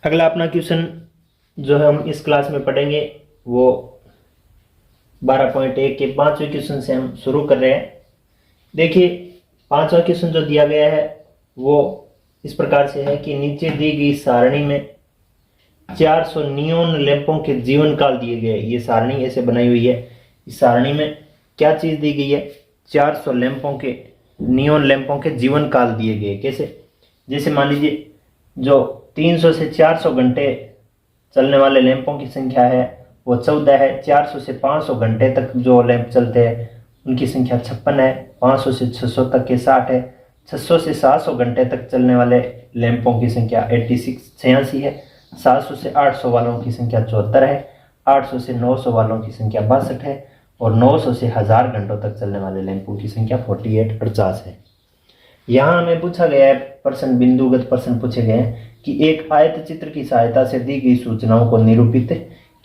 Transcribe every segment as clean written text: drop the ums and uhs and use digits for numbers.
अगला अपना क्वेश्चन जो है हम इस क्लास में पढ़ेंगे वो 12.1 के 5वें क्वेश्चन से हम शुरू कर रहे हैं। देखिए 5वां क्वेश्चन जो दिया गया है वो इस प्रकार से है कि नीचे दी गई सारणी में 400 नियोन लैंपों के जीवन काल दिए गए। ये सारणी ऐसे बनाई हुई है। इस सारणी में क्या चीज दी गई है? 400 लैंपों के नियोन लैंपों के जीवन काल दिए गए। कैसे? जैसे मान लीजिए जो 300 से 400 घंटे चलने वाले लैंपों की संख्या है वो 14 है। 400 से 500 घंटे तक जो लैंप चलते हैं उनकी संख्या 56 है। 500 से 600 तक के 60 है। 600 से 700 घंटे तक चलने वाले लैंपों की संख्या 86 है। 700 से 800 वालों की संख्या 74 है। 800 से 900 वालों की संख्या 62 है और 900 से 1000 घंटों तक चलने वाले लैंपों की संख्या 48 है। यहाँ हमें पूछा गया है प्रश्न, बिंदुगत प्रश्न पूछे गए हैं कि एक आयत चित्र की सहायता से दी गई सूचनाओं को निरूपित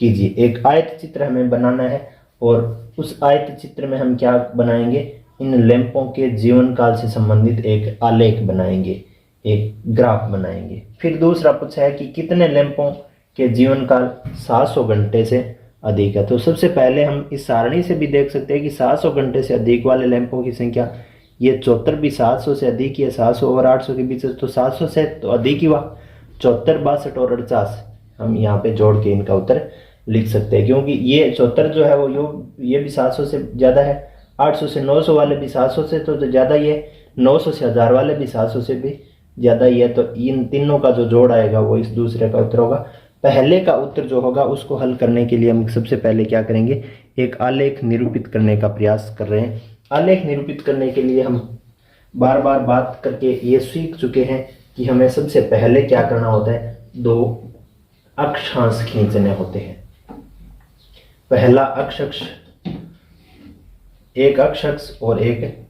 कीजिए। एक आयत चित्र हमें बनाना है और उस आयत चित्र में हम क्या बनाएंगे? इन लैंपों के जीवन काल से संबंधित एक आलेख बनाएंगे, एक ग्राफ बनाएंगे। फिर दूसरा पूछा है कि कितने लैंपों के जीवन काल 700 घंटे से अधिक है। तो सबसे पहले हम इस सारणी से भी देख सकते हैं कि 700 घंटे से अधिक वाले लैंपों की संख्या ये 74 भी 700 से अधिक है। 700 और 800 के बीच तो 700 से तो अधिक ही हुआ। 74, 62 और 48 हम यहाँ पे जोड़ के इनका उत्तर लिख सकते हैं, क्योंकि ये 74 जो है वो ये भी 700 से ज़्यादा है। 800 से 900 वाले भी 700 से तो ज़्यादा ही है। 900 से 1000 वाले भी 700 से भी ज़्यादा ही है। तो इन तीनों का जो जोड़ आएगा वो इस दूसरे का उत्तर होगा। पहले का उत्तर जो होगा उसको हल करने के लिए हम सबसे पहले क्या करेंगे? एक आलेख निरूपित करने का प्रयास कर रहे हैं। आलेख निरूपित करने के लिए हम बार बार बात करके ये सीख चुके हैं कि हमें सबसे पहले क्या करना होता है? दो अक्षांश खींचने होते हैं। पहला अक्ष, एक अक्ष और एक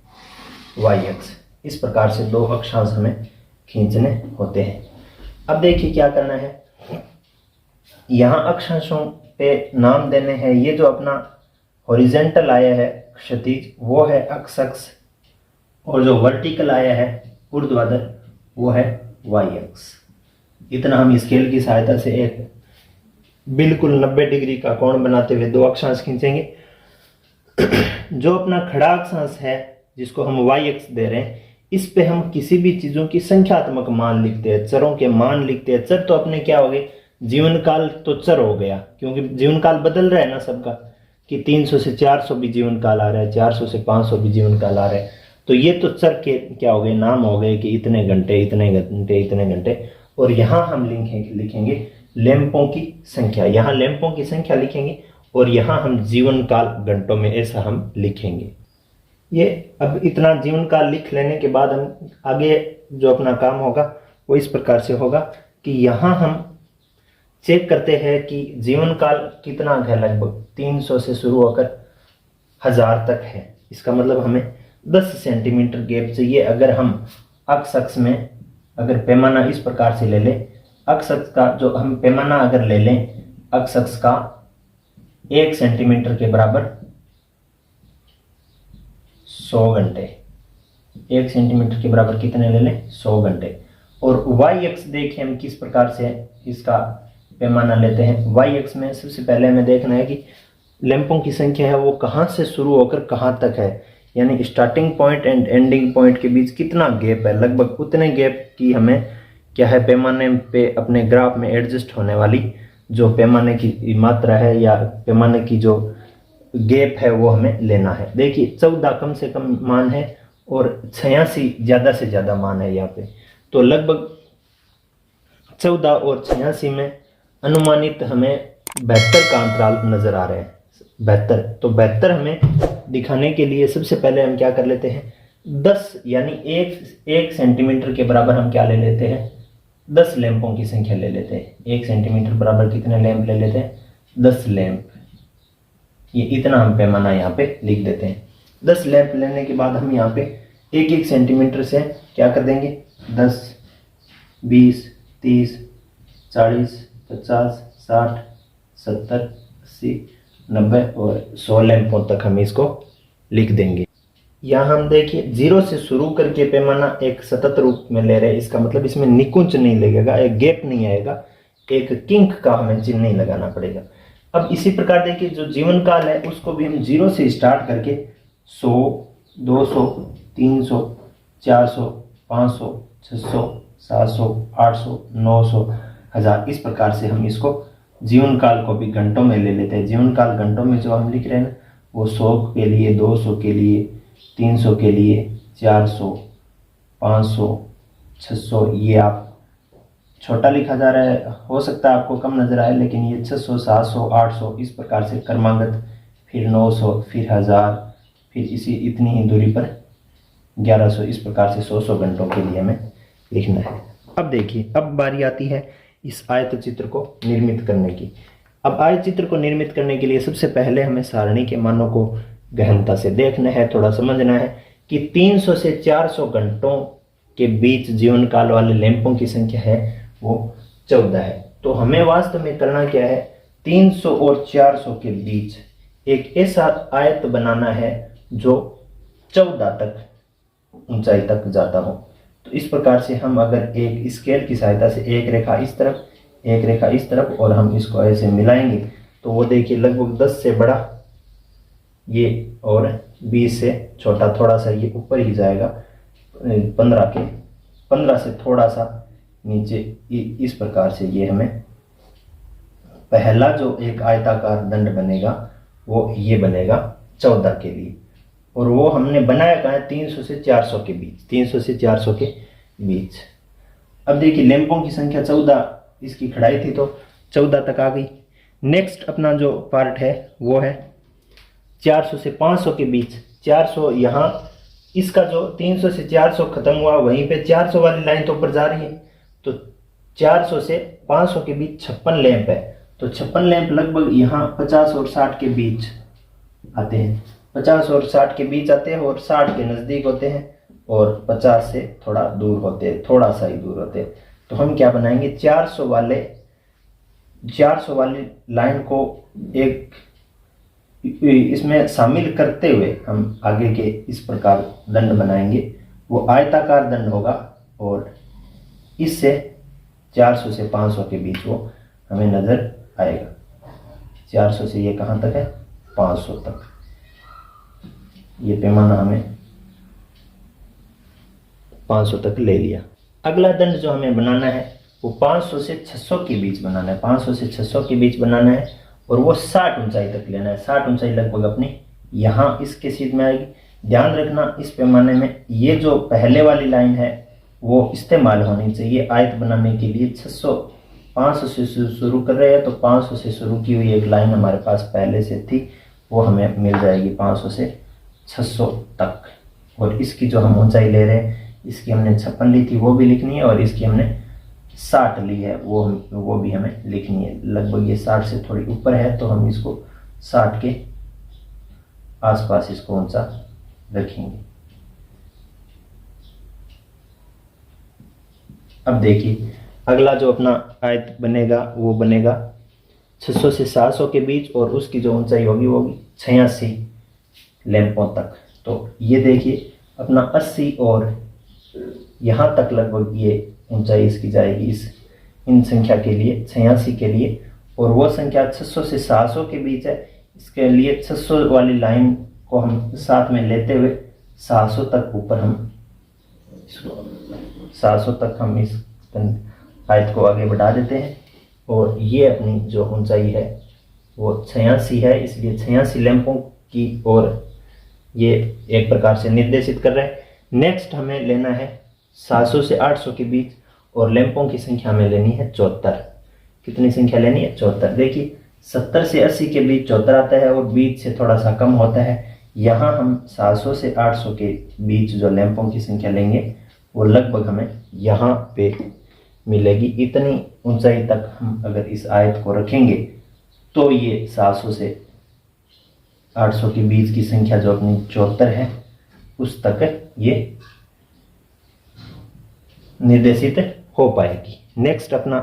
वाई अक्ष, इस प्रकार से दो अक्षांश हमें खींचने होते हैं। अब देखिए क्या करना है। यहाँ अक्षांशों पे नाम देने हैं। ये जो अपना हॉरिजेंटल आया है क्षैतिज वो है एक्स अक्ष और जो वर्टिकल आया है ऊर्ध्वाधर वो है वाई अक्ष। इतना हम स्केल की सहायता से एक बिल्कुल 90 डिग्री का कोण बनाते हुए दो अक्षांश खींचेंगे। जो अपना खड़ा अक्षांश है जिसको हम वाई अक्ष दे रहे हैं, इस पे हम किसी भी चीजों की संख्यात्मक मान लिखते हैं, चरों के मान लिखते हैं। चर तो अपने क्या हो गए? जीवन काल तो चर हो गया, क्योंकि जीवन काल बदल रहा है ना सबका, कि 300 से 400 भी जीवन काल आ रहा है, 400 से 500 भी जीवन काल आ रहा है। तो ये तो चर के क्या हो गए? नाम हो गए कि इतने घंटे इतने घंटे इतने घंटे। और यहाँ हम लिखेंगे लैंपों की संख्या। यहाँ लैंपों की संख्या लिखेंगे और यहाँ हम जीवन काल घंटों में ऐसा हम लिखेंगे। ये अब इतना जीवन काल लिख लेने के बाद हम आगे जो अपना काम होगा वो इस प्रकार से होगा कि यहाँ हम चेक करते हैं कि जीवन काल कितना है। लगभग 300 से शुरू होकर 1000 तक है। इसका मतलब हमें 10 सेंटीमीटर गैप चाहिए। अगर हम अक्ष अक्ष में अगर पैमाना इस प्रकार से ले लें, अक्ष अक्ष का जो हम पैमाना अगर ले लें, अक्ष अक्ष का 1 सेंटीमीटर के बराबर 100 घंटे। 1 सेंटीमीटर के बराबर कितने ले लें? 100 घंटे। और वाई अक्ष देखिए हम किस प्रकार से इसका पैमाना लेते हैं। वाई अक्ष में सबसे पहले हमें देखना है कि लैंपों की संख्या है वो कहाँ से शुरू होकर कहाँ तक है, यानी starting point and ending point के बीच कितना गैप है। लगभग उतने गैप की हमें क्या है पैमाने पे अपने ग्राफ में एडजस्ट होने वाली जो पैमाने की मात्रा है या पैमाने की जो गैप है वो हमें लेना है। देखिए 14 कम से कम मान है और 86 ज़्यादा से ज़्यादा मान है यहाँ पे। तो लगभग 14 और 86 में अनुमानित हमें 72 का अंतराल नजर आ रहे हैं। 72, तो 72 हमें दिखाने के लिए सबसे पहले हम क्या कर लेते हैं? 10 यानी 1 सेंटीमीटर के बराबर हम क्या ले लेते हैं? 10 लैंपों की संख्या ले लेते हैं। 1 सेंटीमीटर बराबर कितने लैंप ले लेते हैं? 10 लैंप। ये इतना हम पैमाना यहाँ पे लिख देते हैं। 10 लैंप लेने के बाद हम यहाँ पे 1-1 सेंटीमीटर से क्या कर देंगे? 10, 20, 30, 40, 50, 60, 70, 80, 90 और 100 लैंपों तक हम इसको लिख देंगे। यहाँ हम देखिए 0 से शुरू करके पैमाना एक सतत रूप में ले रहे हैं। इसका मतलब इसमें निकुंज नहीं लगेगा, एक गैप नहीं आएगा। एक किंक का हमें चिन्ह नहीं लगाना पड़ेगा। अब इसी प्रकार देखिए जो जीवन काल है उसको भी हम 0 से स्टार्ट करके 100, 200, 300, 400, 500, 600, 700, 800, 900, 1000 इस प्रकार से हम इसको जीवन काल को भी घंटों में ले लेते हैं। जीवन काल घंटों में जो हम लिख रहे हैं ना वो 100 के लिए, 200 के लिए, 300 के लिए, 400, 500, 600, ये आप छोटा लिखा जा रहा है, हो सकता है आपको कम नजर आए, लेकिन ये 600, 700, 800 इस प्रकार से क्रमागत, फिर 900, फिर 1000, फिर इसी इतनी ही दूरी पर 1100 इस प्रकार से 100 घंटों के लिए हमें लिखना है। अब देखिए, अब बारी आती है इस आयत चित्र को निर्मित करने की। अब आयत चित्र को निर्मित करने के लिए सबसे पहले हमें सारणी के मानों को गहनता से देखना है, थोड़ा समझना है कि 300 से 400 घंटों के बीच जीवन काल वाले लैंपों की संख्या है वो 14 है। तो हमें वास्तव में करना क्या है, 300 और 400 के बीच एक ऐसा आयत बनाना है जो 14 तक ऊंचाई तक जाता हो। तो इस प्रकार से हम अगर एक स्केल की सहायता से एक रेखा इस तरफ, एक रेखा इस तरफ, और हम इसको ऐसे मिलाएंगे तो वो देखिए लगभग 10 से बड़ा ये और 20 से छोटा, थोड़ा सा ये ऊपर ही जाएगा 15 से थोड़ा सा नीचे, इस प्रकार से ये हमें पहला जो एक आयताकार दंड बनेगा वो ये बनेगा 14 के लिए। और वो हमने बनाया कहाँ है, 300 से 400 के बीच, 300 से 400 के बीच। अब देखिए लैंपों की संख्या 14 इसकी खड़ाई थी तो 14 तक आ गई। नेक्स्ट अपना जो पार्ट है वो है 400 से 500 के बीच। 400 यहाँ, इसका जो 300 से 400 खत्म हुआ वहीं पे 400 वाली लाइन तो ऊपर जा रही है, तो 400 से 500 के बीच 56 लैंप है। तो 56 लैंप लगभग यहाँ 50 और 60 के बीच आते हैं, 50 और 60 के बीच आते हैं और 60 के नज़दीक होते हैं और 50 से थोड़ा दूर होते हैं, थोड़ा सा ही दूर होते हैं। तो हम क्या बनाएंगे, 400 वाली लाइन को एक इसमें शामिल करते हुए हम आगे के इस प्रकार दंड बनाएंगे। वो आयताकार दंड होगा और इससे 400 से 500 के बीच वो हमें नजर आएगा। 400 से ये कहाँ तक है, 500 तक। ये पैमाना हमें 500 तक ले लिया। अगला दंड जो हमें बनाना है वो 500 से 600 के बीच बनाना है, 500 से 600 के बीच बनाना है और वो 60 ऊंचाई तक लेना है। 60 ऊंचाई लगभग अपनी यहाँ इसके सीध में आएगी। ध्यान रखना इस पैमाने में ये जो पहले वाली लाइन है वो इस्तेमाल होनी चाहिए आयत बनाने के लिए। 500 से शुरू कर रहे हैं तो 500 से शुरू की हुई एक लाइन हमारे पास पहले से थी, वो हमें मिल जाएगी 500 से 600 तक। और इसकी जो हम ऊंचाई ले रहे हैं, इसकी हमने 56 ली थी वो भी लिखनी है और इसकी हमने 60 ली है वो भी हमें लिखनी है। लगभग ये 60 से थोड़ी ऊपर है तो हम इसको 60 के आसपास इसको ऊंचा रखेंगे। अब देखिए अगला जो अपना आयत बनेगा वो बनेगा 600 से 700 के बीच और उसकी जो ऊंचाई होगी वो होगी 86 लैंपों तक। तो ये देखिए अपना 80 और यहाँ तक लगभग ये ऊंचाई इसकी जाएगी इन संख्या के लिए, 86 के लिए। और वो संख्या 600 से 700 के बीच है, इसके लिए 600 वाली लाइन को हम साथ में लेते हुए 700 तक ऊपर हम 700 तक हम इस आयत को आगे बढ़ा देते हैं। और ये अपनी जो ऊंचाई है वो 86 है, इसलिए 86 लैंपों की ओर ये एक प्रकार से निर्देशित कर रहे हैं। नेक्स्ट हमें लेना है 700 से 800 के बीच और लैंपों की संख्या में लेनी है 74। कितनी संख्या लेनी है, 74। देखिए 70 से 80 के बीच 74 आता है और बीच से थोड़ा सा कम होता है। यहाँ हम 700 से 800 के बीच जो लैंपों की संख्या लेंगे वो लगभग हमें यहाँ पे मिलेगी। इतनी ऊंचाई तक हम अगर इस आयत को रखेंगे तो ये 700 से 800 के बीच की संख्या जो अपनी 74 है उस तक ये निर्देशित हो पाएगी। नेक्स्ट अपना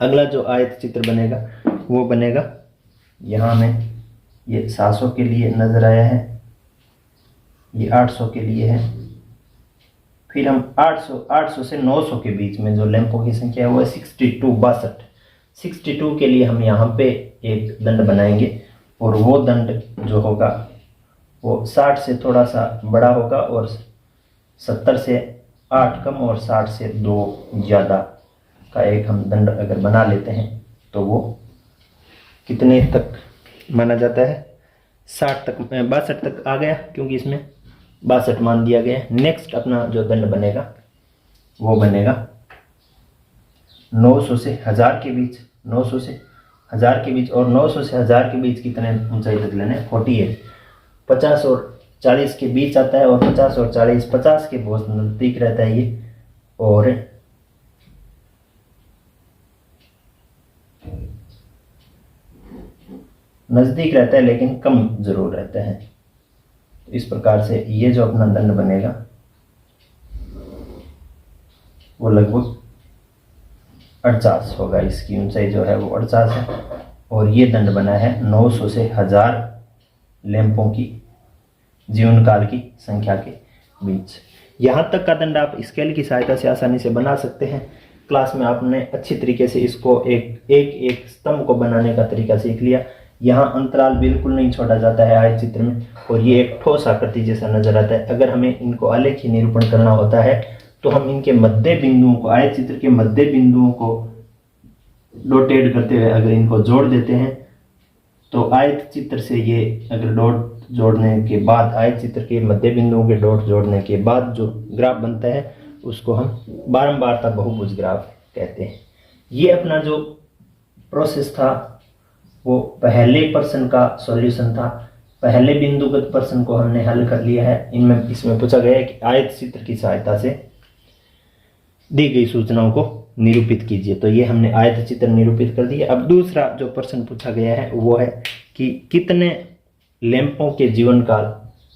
अगला जो आयत चित्र बनेगा वो बनेगा, यहाँ में ये 700 के लिए नजर आया है, ये 800 के लिए है, फिर हम 800 से 900 के बीच में जो लैंपों की संख्या है वो है 62 के लिए हम यहाँ पे एक दंड बनाएंगे और वो दंड जो होगा वो 60 से थोड़ा सा बड़ा होगा और 70 से 8 कम और 60 से 2 ज़्यादा का एक हम दंड अगर बना लेते हैं तो वो कितने तक माना जाता है, 62 तक आ गया, क्योंकि इसमें 62 मान दिया गया है। नेक्स्ट अपना जो दंड बनेगा वो बनेगा 900 से 1000 के बीच, 900 से 1000 के बीच, और 900 से 1000 के बीच कितने ऊंचाई तक लेने, 48, 50 और 40 के बीच आता है, और 50 और 40, 50 के बहुत नज़दीक रहता है ये, और नज़दीक रहता है लेकिन कम जरूर रहता है। तो इस प्रकार से ये जो अपना दंड बनेगा वो लगभग 48 होगा, इसकी ऊंचाई जो है वो 48 है, और ये दंड बना है 900 से 1000 लैंपों की जीवन काल की संख्या के बीच। यहाँ तक का दंड आप स्केल की सहायता से आसानी से बना सकते हैं। क्लास में आपने अच्छी तरीके से इसको एक स्तंभ को बनाने का तरीका सीख लिया। यहाँ अंतराल बिल्कुल नहीं छोड़ा जाता है आयत चित्र में, और ये एक ठोस आकृति जैसा नजर आता है। अगर हमें इनको आलेखी निरूपण करना होता है तो हम इनके मध्य बिंदुओं को, आयत चित्र के मध्य बिंदुओं को डॉटेड करते हुए अगर इनको जोड़ देते हैं तो आयत चित्र से ये अगर डॉट जोड़ने के बाद, आयत चित्र के मध्य बिंदुओं के डॉट जोड़ने के बाद जो ग्राफ बनता है उसको हम बारंबारता बहुभुज ग्राफ कहते हैं। ये अपना जो प्रोसेस था वो पहले प्रश्न का सॉल्यूशन था। पहले बिंदुगत प्रश्न को हमने हल कर लिया है। इसमें पूछा गया है कि आयत चित्र की सहायता से दी गई सूचनाओं को निरूपित कीजिए। तो ये हमने आयत चित्र निरूपित कर दिया। अब दूसरा जो प्रश्न पूछा गया है वो है कि कितने लैंपों के जीवन काल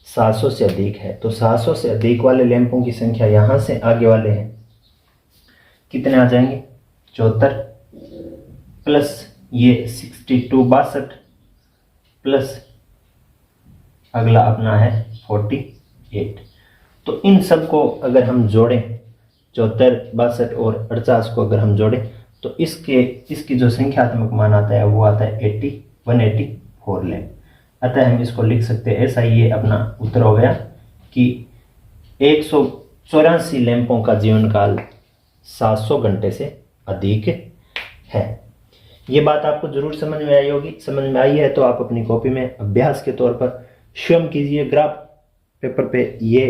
700 से अधिक है। तो 700 से अधिक वाले लैंपों की संख्या यहाँ से आगे वाले हैं, कितने आ जाएंगे, 74 प्लस ये 62 प्लस अगला अपना है 48। तो इन सब को अगर हम जोड़ें, 74, 62 और 48 को अगर हम जोड़ें तो इसकी जो संख्यात्मक मान आता है वो आता है 184 लैंप। अतः हम इसको लिख सकते हैं ऐसा, ये अपना उत्तर हो गया कि 184 लैंपों का जीवन काल 700 घंटे से अधिक है। ये बात आपको जरूर समझ में आई होगी। समझ में आई है तो आप अपनी कॉपी में अभ्यास के तौर पर स्वयं कीजिए, ग्राफ पेपर पे ये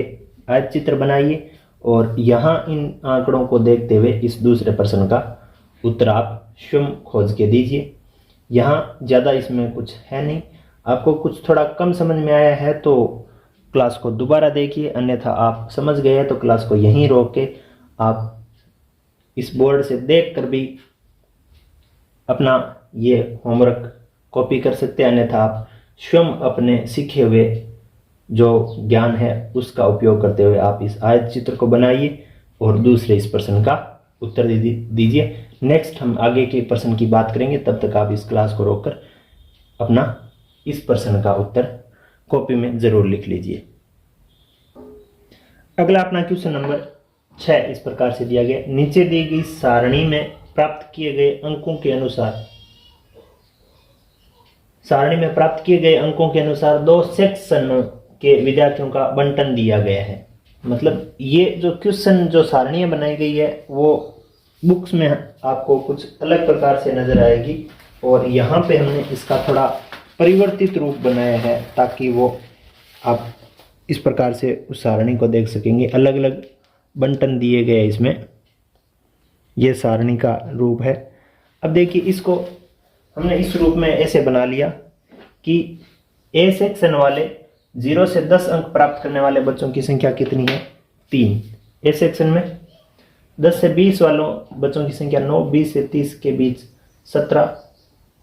आयत चित्र बनाइए और यहाँ इन आंकड़ों को देखते हुए इस दूसरे प्रश्न का उत्तर आप स्वयं खोज के दीजिए। यहाँ ज़्यादा इसमें कुछ है नहीं। आपको कुछ थोड़ा कम समझ में आया है तो क्लास को दोबारा देखिए, अन्यथा आप समझ गए हैं तो क्लास को यहीं रोक के आप इस बोर्ड से देख कर भी अपना ये होमवर्क कॉपी कर सकते हैं। अन्यथा आप स्वयं अपने सीखे हुए जो ज्ञान है उसका उपयोग करते हुए आप इस आयत चित्र को बनाइए और दूसरे इस प्रश्न का उत्तर दीजिए। नेक्स्ट हम आगे के प्रश्न की बात करेंगे, तब तक आप इस क्लास को रोककर अपना इस प्रश्न का उत्तर कॉपी में जरूर लिख लीजिए। अगला अपना क्वेश्चन नंबर 6 इस प्रकार से दिया गया, नीचे दी गई सारणी में प्राप्त किए गए अंकों के अनुसार दो सेक्शन के विद्यार्थियों का बंटन दिया गया है। मतलब ये जो क्वेश्चन, जो सारणियां बनाई गई है वो बुक्स में आपको कुछ अलग प्रकार से नजर आएगी और यहाँ पे हमने इसका थोड़ा परिवर्तित रूप बनाया है ताकि वो आप इस प्रकार से उस सारणी को देख सकेंगे। अलग अलग बंटन दिए गए इसमें, ये सारणी का रूप है। अब देखिए इसको हमने इस रूप में ऐसे बना लिया कि ए सेक्शन वाले 0 से 10 अंक प्राप्त करने वाले बच्चों की संख्या कितनी है, 3। ए सेक्शन में 10 से 20 वालों बच्चों की संख्या 9, 20 से 30 के बीच 17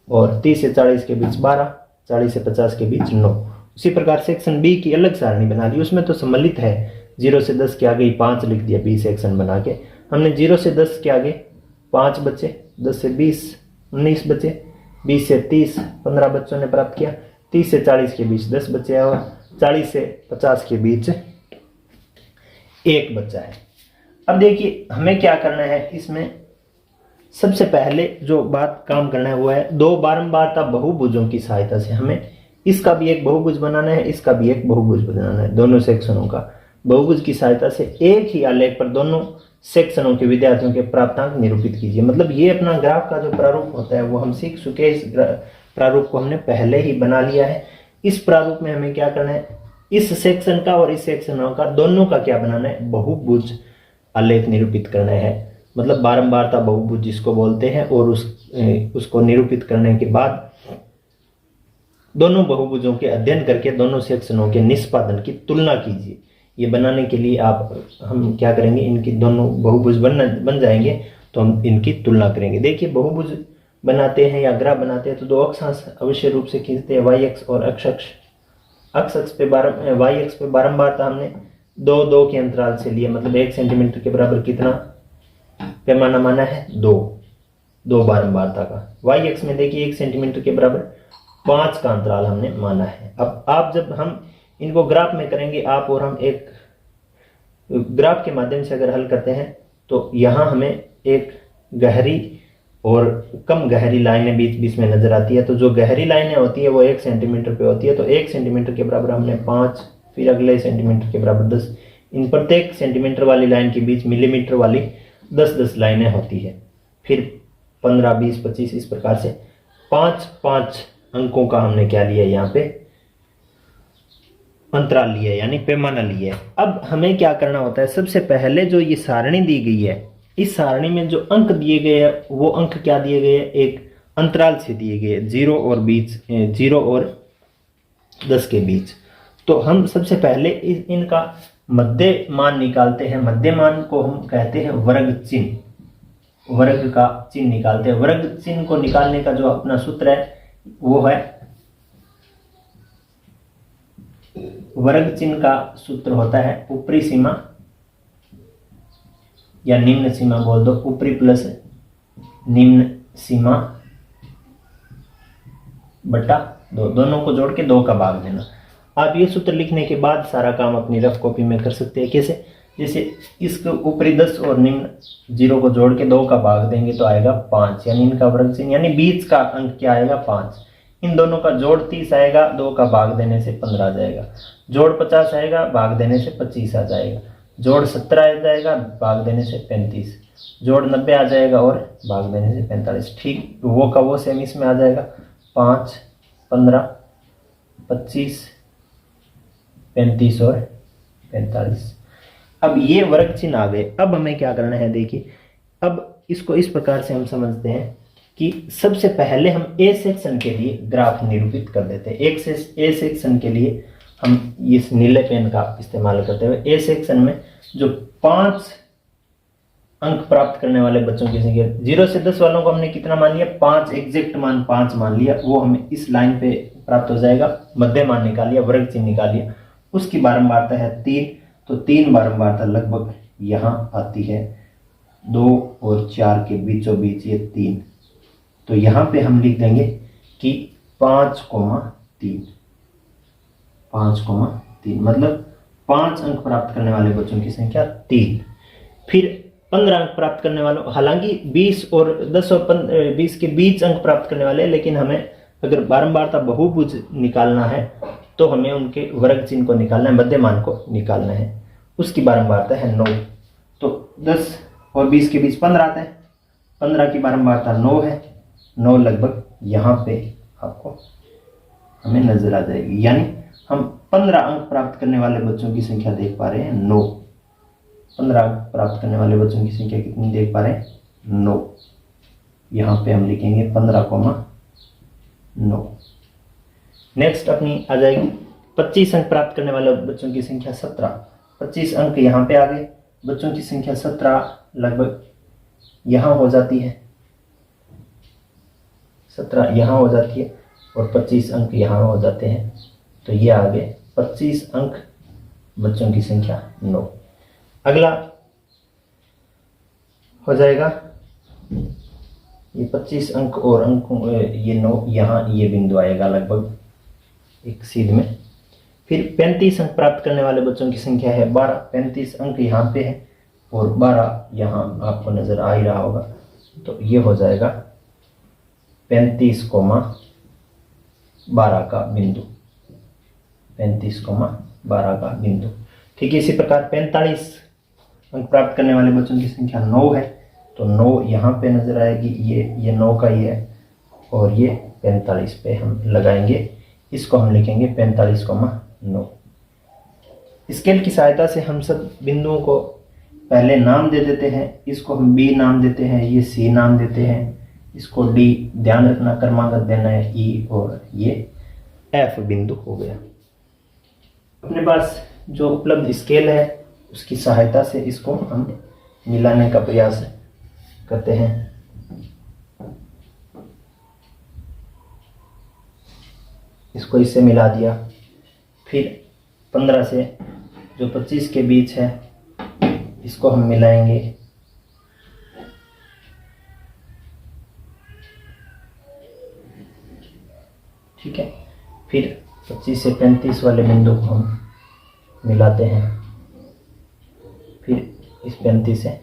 और 30 से 40 के बीच 12, 40 से 50 के बीच 9। उसी प्रकार सेक्शन बी की अलग सारणी बना ली, उसमें तो सम्मिलित है, 0 से 10 के आगे 5 लिख दिया बी सेक्शन बना के। हमने 0 से 10 के आगे 5 बच्चे, 10 से 20 19 बच्चे, 20 से 30 15 बच्चों ने प्राप्त किया, 30 से 40 के बीच 10 बच्चे और 40 से 50 के बीच 1 बच्चा है। अब देखिए हमें क्या करना है इसमें, सबसे पहले जो बात काम करना है वो है दो बारंबारता बहुभुजों की सहायता से हमें इसका भी एक बहुभुज बनाना है, इसका भी एक बहुभुज बनाना है। दोनों सेक्शनों का बहुभुज की सहायता से एक ही आलेख पर दोनों सेक्शनों के विद्यार्थियों के प्राप्तांक निरूपित कीजिए। मतलब ये अपना ग्राफ का जो प्रारूप होता है वो हम सीख चुके हैं, इस प्रारूप को हमने पहले ही बना लिया है। इस प्रारूप में हमें क्या करना है, इस सेक्शन का और इस सेक्शन का दोनों का क्या बनाना है, बहुभुज आलेख निरूपित करना है। मतलब बारंबारता बहुभुज जिसको बोलते हैं, और उसको निरूपित करने के बाद दोनों बहुभुजों के अध्ययन करके दोनों सेक्शनों के निष्पादन की तुलना कीजिए। ये बनाने के लिए हम क्या करेंगे, इनकी दोनों बहुभुज बन जाएंगे तो हम इनकी तुलना करेंगे। देखिए बहुभुज बनाते हैं या ग्राफ बनाते हैं तो दो अक्षांश अवश्य रूप से खींचते हैं, वाई अक्ष और एक्स अक्ष पे वाई अक्ष पे बारंबारता हमने 2-2 के अंतराल से लिए, मतलब 1 सेंटीमीटर के बराबर कितना पैमाना माना है, 2 बारंबारता का। वाई अक्ष में देखिए 1 सेंटीमीटर के बराबर 5 का अंतराल हमने माना है। अब आप जब हम इनको ग्राफ में करेंगे, आप और हम एक ग्राफ के माध्यम से अगर हल करते हैं तो यहाँ हमें एक गहरी और कम गहरी लाइनें बीच बीच में नजर आती है। तो जो गहरी लाइनें होती है वो 1 सेंटीमीटर पे होती है, तो 1 सेंटीमीटर के बराबर हमने 5, फिर अगले सेंटीमीटर के बराबर 10, इन प्रत्येक सेंटीमीटर वाली लाइन के बीच मिलीमीटर वाली 10-10 लाइनें होती है। फिर 15, 20, 25 इस प्रकार से 5-5 अंकों का हमने क्या लिया, यहाँ पे अंतराल लिया है, यानी पैमाना लिया है। अब हमें क्या करना होता है, सबसे पहले जो ये सारणी दी गई है, इस सारणी में जो अंक दिए गए हैं वो अंक क्या दिए गए हैं, एक अंतराल से दिए गए, 0 और 10 के बीच। तो हम सबसे पहले इनका मध्य मान निकालते हैं। मध्य मान को हम कहते हैं वर्ग चिन्ह, वर्ग का चिन्ह निकालते हैं। वर्ग चिन्ह को निकालने का जो अपना सूत्र है वो है, वर्ग चिन्ह का सूत्र होता है ऊपरी सीमा या निम्न सीमा बोल दो, ऊपरी प्लस निम्न सीमा बटा 2, दोनों को जोड़ के 2 का भाग देना। आप ये सूत्र लिखने के बाद सारा काम अपनी रफ कॉपी में कर सकते हैं। कैसे, जैसे इसके ऊपरी 10 और निम्न 0 को जोड़ के 2 का भाग देंगे तो आएगा 5, यानी इनका वर्ग चिन्ह, यानी बीच का अंक क्या आएगा, 5। इन दोनों का जोड़ 30 आएगा, 2 का भाग देने से 15 आ जाएगा। जोड़ 50 आएगा, भाग देने से 25 आ जाएगा। जोड़ 17 आ जाएगा, भाग देने से 35। जोड़ 90 आ जाएगा और भाग देने से 45। ठीक वो का वो सेम इसमें आ जाएगा, 5, 15, 25, 35 और 45। अब ये वर्ग चिन्ह आ गए। अब हमें क्या करना है, देखिए अब इसको इस प्रकार से हम समझते हैं कि सबसे पहले हम ए सेक्शन के लिए ग्राफ निरूपित कर देते हैं। ए सेक्शन के लिए हम इस नीले पेन का इस्तेमाल करते हुए ए सेक्शन में जो 5 अंक प्राप्त करने वाले बच्चों की संख्या, 0 से 10 वालों को हमने कितना मान लिया, 5, एग्जैक्ट मान 5 मान लिया, वो हमें इस लाइन पे प्राप्त हो जाएगा। मध्य मान निकाल लिया, वर्ग चिन्ह निकाल लिया, उसकी बारंबारता है 3, तो 3 बारंबारता लगभग यहाँ आती है 2 और 4 के बीचों बीच ये 3। तो यहाँ पे हम लिख देंगे कि 5,3, 5,3 मतलब 5 अंक प्राप्त करने वाले बच्चों की संख्या 3। फिर 15 अंक प्राप्त करने वालों, हालांकि 20 और 10 और 20 के बीच अंक प्राप्त करने वाले, लेकिन हमें अगर बारंबारता बहुभुज निकालना है तो हमें उनके वर्ग चिन्ह को निकालना है, मध्य मान को निकालना है। उसकी बारंबारता है 9, तो 10 और 20 के बीच 15 आता है, 15 की बारंबारता 9 है, 9 लगभग यहाँ पे आपको हमें नजर आ जाएगी। यानी हम 15 अंक प्राप्त करने वाले बच्चों की संख्या देख पा रहे हैं 9। 15 अंक प्राप्त करने वाले बच्चों की संख्या कितनी देख पा रहे हैं, 9। यहाँ पे हम लिखेंगे 15,9। नेक्स्ट अपनी आ जाएगी 25 अंक प्राप्त करने वाले बच्चों की संख्या 17। 25 अंक यहाँ पे आ गए, बच्चों की संख्या 17 लगभग यहाँ हो जाती है, 17 यहाँ हो जाती है और 25 अंक यहाँ हो जाते हैं। तो ये आ गए 25 अंक, बच्चों की संख्या 9। अगला हो जाएगा ये 25 अंक और अंकों ये 9, यहाँ ये बिंदु आएगा लगभग एक सीध में। फिर 35 अंक प्राप्त करने वाले बच्चों की संख्या है 12, 35 अंक यहाँ पे है और 12 यहाँ आपको नज़र आ ही रहा होगा, तो ये हो जाएगा 35,12 का बिंदु, 35,12 का बिंदु। ठीक है, इसी प्रकार 45 अंक प्राप्त करने वाले बच्चों की संख्या 9 है, तो 9 यहाँ पे नज़र आएगी, ये 9 का ही है, और ये 45 पे हम लगाएंगे, इसको हम लिखेंगे 45,9। स्केल की सहायता से हम सब बिंदुओं को पहले नाम दे देते हैं, इसको हम बी नाम देते हैं, ये सी नाम देते हैं, इसको डी, ध्यान रखना क्रमांक देना है ई, और ये एफ बिंदु हो गया। अपने पास जो उपलब्ध स्केल है उसकी सहायता से इसको हम मिलाने का प्रयास करते हैं। इसको इससे मिला दिया, फिर 15 से जो 25 के बीच है इसको हम मिलाएंगे, ठीक है। फिर 25 से 35 वाले बिंदु को हम मिलाते हैं, फिर इस 35 से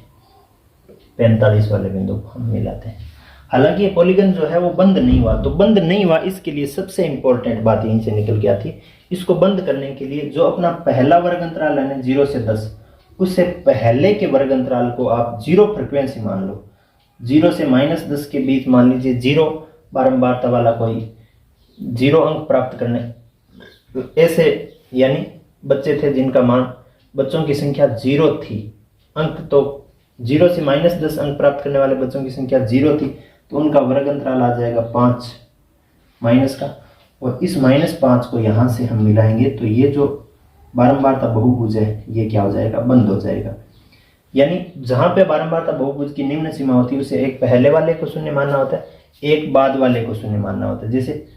45 वाले बिंदु को हम मिलाते हैं। हालांकि ये पॉलीगन जो है वो बंद नहीं हुआ, तो बंद नहीं हुआ इसके लिए सबसे इंपॉर्टेंट बात यहीं से निकल के आती है। इसको बंद करने के लिए जो अपना पहला वर्ग अंतराल है 0 से 10, उससे पहले के वर्ग अंतराल को आप 0 फ्रीक्वेंसी मान लो। 0 से -10 के बीच मान लीजिए 0 बारंबारता वाला कोई 0 अंक प्राप्त करने, ऐसे यानी बच्चे थे जिनका मान, बच्चों की संख्या 0 थी, अंक तो 0 से -10 अंक प्राप्त करने वाले बच्चों की संख्या 0 थी, तो उनका वर्ग अंतराल आ जाएगा 5 माइनस का, और इस -5 को यहाँ से हम मिलाएंगे, तो ये जो बारंबारता बहुभुज है ये क्या हो जाएगा, बंद हो जाएगा। यानी जहाँ पे बारंबारता बहुभुज की निम्न सीमा होती है उसे एक पहले वाले को शून्य मानना होता है, एक बाद वाले को शून्य मानना होता है। जैसे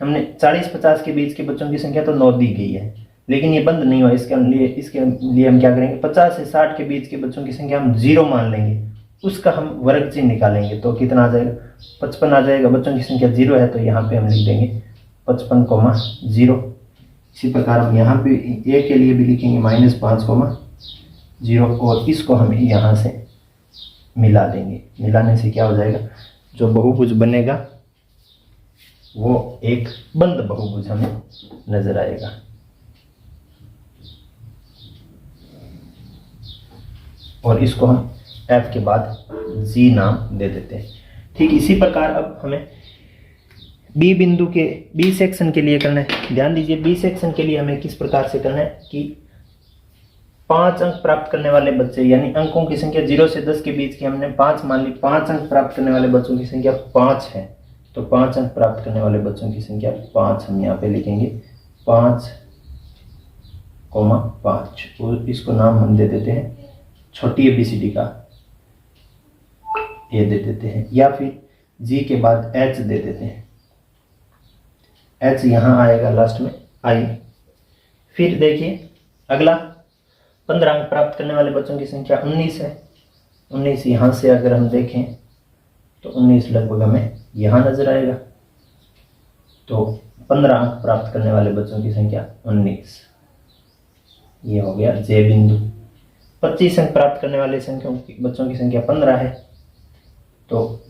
हमने 40-50 के बीच के बच्चों की संख्या तो 9 दी गई है, लेकिन ये बंद नहीं हुआ, इसके लिए हम क्या करेंगे, 50 से 60 के बीच के बच्चों की संख्या हम 0 मान लेंगे, उसका हम वर्ग चिन्ह निकालेंगे, तो कितना आ जाएगा, 55 आ जाएगा। बच्चों की संख्या 0 है तो यहाँ पे हम लिख देंगे 55,0। इसी प्रकार हम यहाँ पे ए के लिए भी लिखेंगे -5,0, और इसको हम यहाँ से मिला देंगे। मिलाने से क्या हो जाएगा, जो बहुभुज बनेगा वो एक बंद बहुभुज हमें नजर आएगा। और इसको हम F के बाद G नाम दे देते हैं। ठीक इसी प्रकार अब हमें बी बिंदु के बी सेक्शन के लिए करना है। ध्यान दीजिए, बी सेक्शन के लिए हमें किस प्रकार से करना है कि 5 अंक प्राप्त करने वाले बच्चे, यानी अंकों की संख्या 0 से 10 के बीच की हमने 5 मान ली, 5 अंक प्राप्त करने वाले बच्चों की संख्या 5 है, तो 5 अंक प्राप्त करने वाले बच्चों की संख्या 5 हम यहाँ पे लिखेंगे 5,5, और इसको नाम हम दे देते हैं छोटी ABCD का ए दे देते हैं, या फिर G के बाद H दे देते हैं। H यहाँ आएगा लास्ट में I। फिर देखिए अगला 15 अंक प्राप्त करने वाले बच्चों की संख्या 19 है। 19 यहाँ से अगर हम देखें तो 19 लगभग हमें यहाँ नजर आएगा, तो 15 अंक प्राप्त करने वाले बच्चों की संख्या 19, ये हो गया J बिंदु। 25 अंक प्राप्त करने वाले बच्चों की संख्या 15 है, तो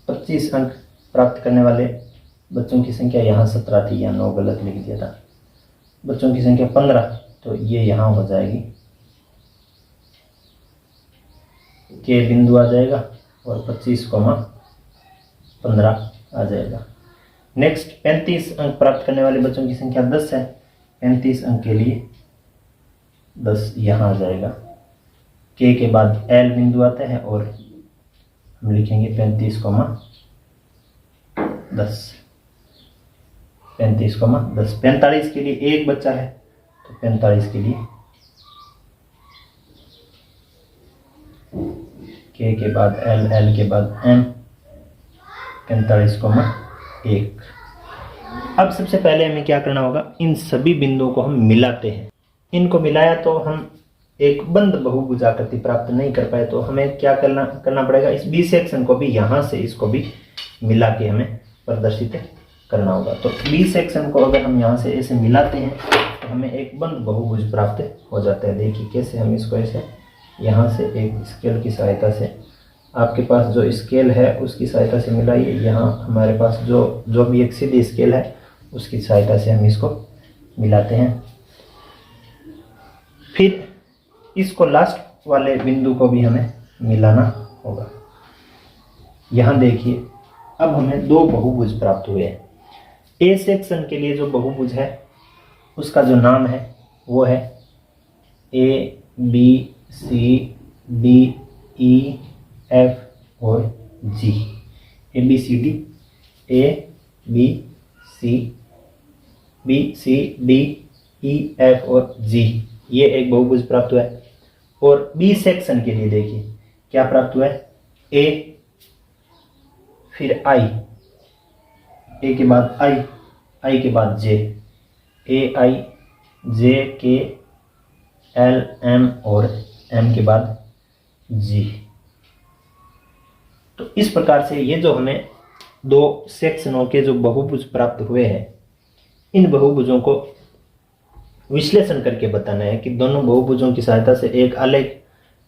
25 अंक प्राप्त करने वाले बच्चों की संख्या यहाँ 17 थी, या 9 गलत लिख दिया था, बच्चों की संख्या 15, तो ये यहाँ हो जाएगी के बिंदु आ जाएगा, और 25,15 आ जाएगा। नेक्स्ट 35 अंक प्राप्त करने वाले बच्चों की संख्या 10 है, 35 अंक के लिए 10 यहाँ आ जाएगा, के बाद L बिंदु आता है, और हम लिखेंगे 35,10। 45 के लिए एक बच्चा है, तो 45 के लिए के बाद L के बाद M, 45,1। अब सबसे पहले हमें क्या करना होगा, इन सभी बिंदुओं को हम मिलाते हैं। इनको मिलाया तो हम एक बंद बहुभुज आकृति प्राप्त नहीं कर पाए, तो हमें क्या करना पड़ेगा, इस बी सेक्शन को भी यहाँ से इसको भी मिला के हमें प्रदर्शित करना होगा। तो बी सेक्शन को अगर हम यहाँ से ऐसे मिलाते हैं तो हमें एक बंद बहुभुज प्राप्त हो जाता है। देखिए कैसे हम इसको ऐसे यहाँ से एक स्केल की सहायता से, आपके पास जो स्केल है उसकी सहायता से मिलाइए, यहाँ हमारे पास जो भी एक सीधी स्केल है उसकी सहायता से हम इसको मिलाते हैं। फिर इसको लास्ट वाले बिंदु को भी हमें मिलाना होगा। यहाँ देखिए अब हमें दो बहुभुज प्राप्त हुए हैं। ए सेक्शन के लिए जो बहुभुज है उसका जो नाम है वो है A B C D E F और G. A B C D, A B C D E F और जी, ये एक बहुभुज प्राप्त हुआ है। और बी सेक्शन के लिए देखिए क्या प्राप्त हुआ है, ए फिर आई, ए के बाद आई, आई के बाद जे, ए आई जे के एल एम और एम के बाद जी। तो इस प्रकार से ये जो हमें दो सेक्शनों के जो बहुभुज प्राप्त हुए हैं, इन बहुभुजों को विश्लेषण करके बताना है कि दोनों बहुभुजों की सहायता से एक आलेख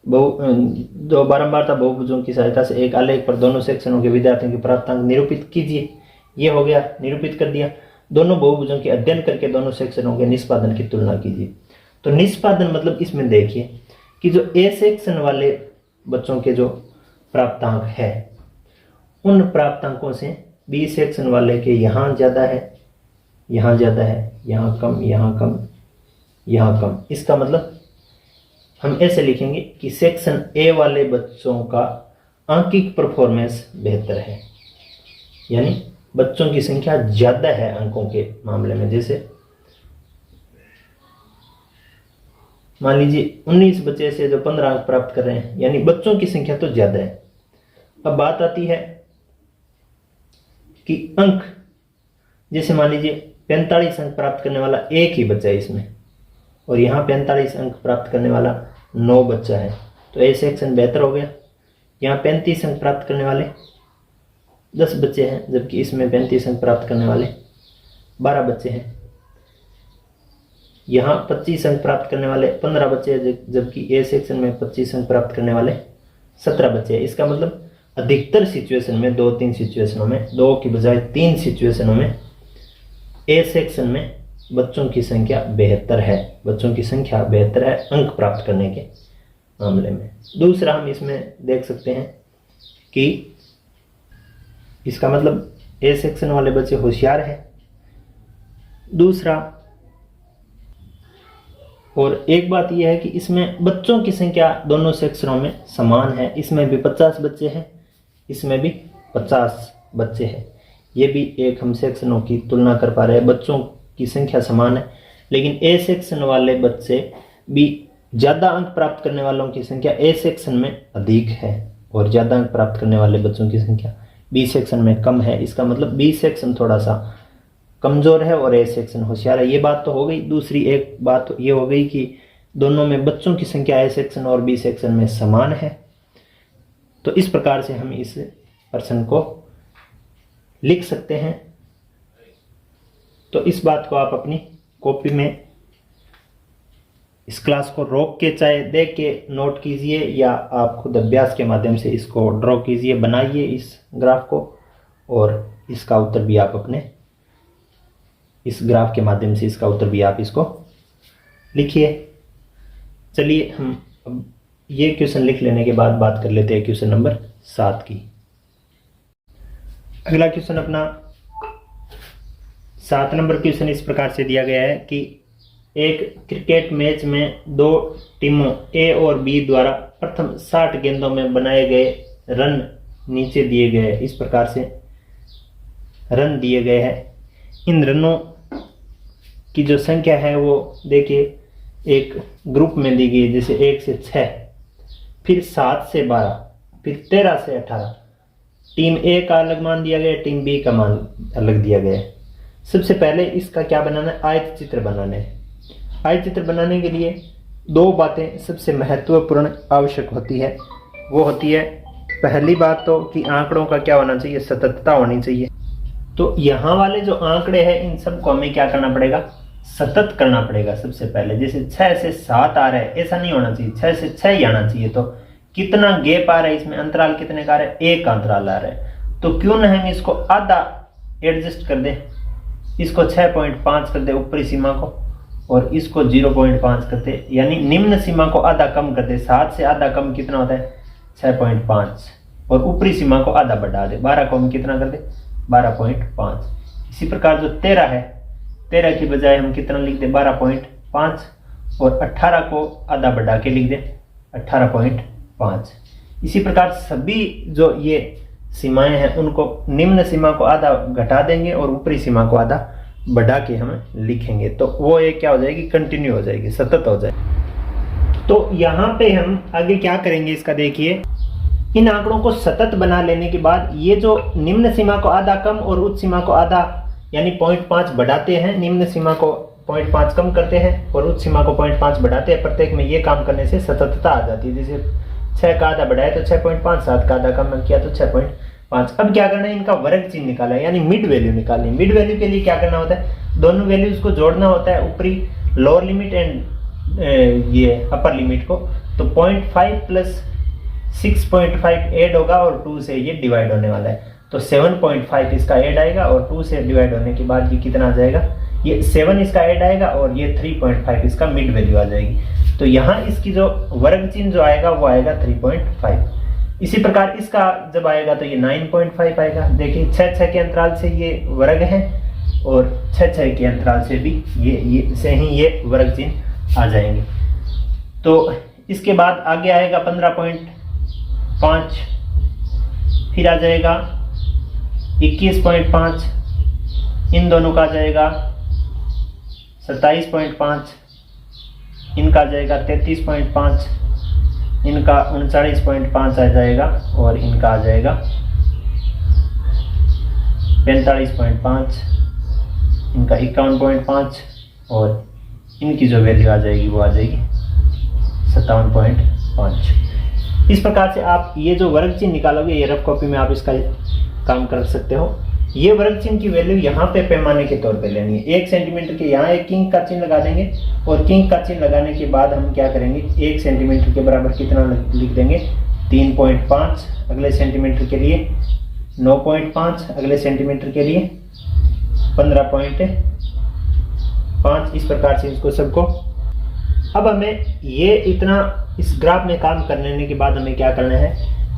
दो बारंबारता बहुभुजों की सहायता से एक आलेख पर दोनों सेक्शनों के विद्यार्थियों के प्राप्तांक निरूपित कीजिए। ये हो गया, निरूपित कर दिया। दोनों बहुभुजों के अध्ययन करके दोनों सेक्शनों के निष्पादन की तुलना कीजिए। तो निष्पादन मतलब इसमें देखिए कि जो ए सेक्शन वाले बच्चों के जो प्राप्तांक है उन प्राप्तांकों से बी सेक्शन वाले के यहाँ ज़्यादा है, यहाँ ज़्यादा है, यहाँ कम, यहाँ कम, यहाँ कम। इसका मतलब हम ऐसे लिखेंगे कि सेक्शन ए वाले बच्चों का आंकिक परफॉर्मेंस बेहतर है, यानी बच्चों की संख्या ज़्यादा है अंकों के मामले में। जैसे मान लीजिए 19 बच्चे से जो 15 अंक प्राप्त कर रहे हैं, यानी बच्चों की संख्या तो ज़्यादा है। अब बात आती है कि अंक, जैसे मान लीजिए 45 अंक प्राप्त करने वाला एक ही बच्चा है इसमें, और यहाँ 45 अंक प्राप्त करने वाला 9 बच्चा है, तो ए सेक्शन बेहतर हो गया। यहाँ 35 अंक प्राप्त करने वाले 10 बच्चे हैं, जबकि इसमें 35 अंक प्राप्त करने वाले 12 बच्चे हैं। यहाँ 25 अंक प्राप्त करने वाले 15 बच्चे हैं, जबकि ए सेक्शन में 25 अंक प्राप्त करने वाले 17 बच्चे हैं। इसका मतलब अधिकतर सिचुएशन में, 2-3 सिचुएशनों में, 2 की बजाय 3 सिचुएशनों में ए सेक्शन में बच्चों की संख्या बेहतर है, बच्चों की संख्या बेहतर है अंक प्राप्त करने के मामले में। दूसरा हम इसमें देख सकते हैं कि इसका मतलब ए सेक्शन वाले बच्चे होशियार हैं। दूसरा, और एक बात यह है कि इसमें बच्चों की संख्या दोनों सेक्शनों में समान है। इसमें भी 50 बच्चे हैं, इसमें भी 50 बच्चे हैं। ये भी एक हम सेक्शनों की तुलना कर पा रहे हैं, बच्चों की संख्या समान है, लेकिन ए सेक्शन वाले बच्चे भी ज़्यादा अंक प्राप्त करने वालों की संख्या ए सेक्शन में अधिक है, और ज़्यादा अंक प्राप्त करने वाले बच्चों की संख्या बी सेक्शन में कम है। इसका मतलब बी सेक्शन थोड़ा सा कमज़ोर है और ए सेक्शन होशियार है। ये बात तो हो गई। दूसरी एक बात ये हो गई कि दोनों में बच्चों की संख्या ए सेक्शन और बी सेक्शन में समान है। तो इस प्रकार से हम इस प्रश्न को लिख सकते हैं। तो इस बात को आप अपनी कॉपी में इस क्लास को रोक के चाहे देख के नोट कीजिए, या आप खुद अभ्यास के माध्यम से इसको ड्रॉ कीजिए, बनाइए इस ग्राफ को, और इसका उत्तर भी आप अपने इस ग्राफ के माध्यम से इसका उत्तर भी आप इसको लिखिए। चलिए हम अब ये क्वेश्चन लिख लेने के बाद बात कर लेते हैं क्वेश्चन नंबर 7 की। अगला क्वेश्चन अपना 7 नंबर क्वेश्चन इस प्रकार से दिया गया है कि एक क्रिकेट मैच में 2 टीमों ए और बी द्वारा प्रथम 60 गेंदों में बनाए गए रन नीचे दिए गए। इस प्रकार से रन दिए गए हैं। इन रनों की जो संख्या है वो देखिए एक ग्रुप में दी गई है, जैसे 1 से 6, फिर 7 से 12, फिर 13 से 18। टीम ए का अलग मान दिया गया, टीम बी का मान अलग दिया गया है। सबसे पहले इसका क्या बनाना है, आयत चित्र बनाना है। आयत चित्र बनाने के लिए 2 बातें सबसे महत्वपूर्ण आवश्यक होती है। वो होती है पहली बात तो कि आंकड़ों का क्या होना चाहिए, सततता होनी चाहिए। तो यहाँ वाले जो आंकड़े हैं इन सबको हमें क्या करना पड़ेगा, सतत करना पड़ेगा सबसे पहले। जैसे 6 से 7 आ रहा है, ऐसा नहीं होना चाहिए, 6 से 6 ही आना चाहिए। तो कितना गैप आ रहा है इसमें, अंतराल कितने का आ रहा है, 1 का अंतराल आ रहा है। तो क्यों ना हम इसको आधा एडजस्ट कर दें, इसको 6.5 कर दे ऊपरी सीमा को, और इसको 0.5 कर दे, यानी निम्न सीमा को आधा कम कर दे। 7 से आधा कम कितना होता है, 6.5, और ऊपरी सीमा को आधा बढ़ा दे, 12 को हम कितना कर दे, 12.5। इसी प्रकार जो 13 है, 13 की बजाय हम कितना लिख दे, 12.5, और 18 को आधा बढ़ा के लिख दे 18.5। इसी प्रकार सभी जो ये सीमाएं हैं उनको निम्न सीमा को आधा घटा देंगे और ऊपरी सीमा को आधा बढ़ा के हम लिखेंगे, तो वो एक क्या हो जाएगी, कंटिन्यू हो जाएगी, सतत हो जाएगी। तो यहाँ पे हम आगे क्या करेंगे इसका देखिए, इन आंकड़ों को सतत बना लेने के बाद ये जो निम्न सीमा को आधा कम और उच्च सीमा को आधा यानी 0.5 बढ़ाते हैं, निम्न सीमा को 0.5 कम करते हैं और उच्च सीमा को 0.5 बढ़ाते हैं, प्रत्येक में ये काम करने से सततता आ जाती है। जैसे 6 का आधा बढ़ाया तो 6.5, 7 का आधा कम किया तो 6.5। अब क्या करना है, इनका वर्ग चिन्ह निकाला है, यानी मिड वैल्यू निकालनी। मिड वैल्यू के लिए क्या करना होता है, दोनों वैल्यूज को जोड़ना होता है, ऊपरी लोअर लिमिट एंड ये अपर लिमिट को। तो 0.5 प्लस 6.5 ऐड होगा और 2 से ये डिवाइड होने वाला है, तो 7.5 इसका ऐड आएगा और 2 से डिवाइड होने के बाद ये कितना आ जाएगा, ये 7 इसका ऐड आएगा और ये 3.5 इसका मिड वैल्यू आ जाएगी। तो यहाँ इसकी जो वर्ग चिन्ह जो आएगा वो आएगा 3.5। इसी प्रकार इसका जब आएगा तो ये 9.5 आएगा। देखिए 6 के अंतराल से ये वर्ग है और 6 के अंतराल से भी ये वर्ग चिन्ह आ जाएंगे। तो इसके बाद आगे आएगा 15.5, फिर आ जाएगा 21.5, इन दोनों का आ जाएगा 27.5, इनका आ जाएगा 33.5, इनका 39.5 आ जाएगा और इनका आ जाएगा 45.5, इनका 51.5 और इनकी जो वैल्यू आ जाएगी वो आ जाएगी 57.5। इस प्रकार से आप ये जो वर्ग चिन्ह निकालोगे, ये रफ कॉपी में आप इसका काम कर सकते हो। ये वर्ग चिन्ह की वैल्यू यहाँ पे पैमाने के तौर पे लेनी है। 1 सेंटीमीटर के यहाँ एक किंग का चिन्ह लगा देंगे और किंग का चिन्ह लगाने के बाद हम क्या करेंगे, 1 सेंटीमीटर के बराबर कितना लिख देंगे, 3.5 अगले सेंटीमीटर के लिए, 9.5 अगले सेंटीमीटर के लिए, 15.5। इस प्रकार से इसको सबको, अब हमें ये इतना इस ग्राफ में काम कर लेने के बाद हमें क्या करना है,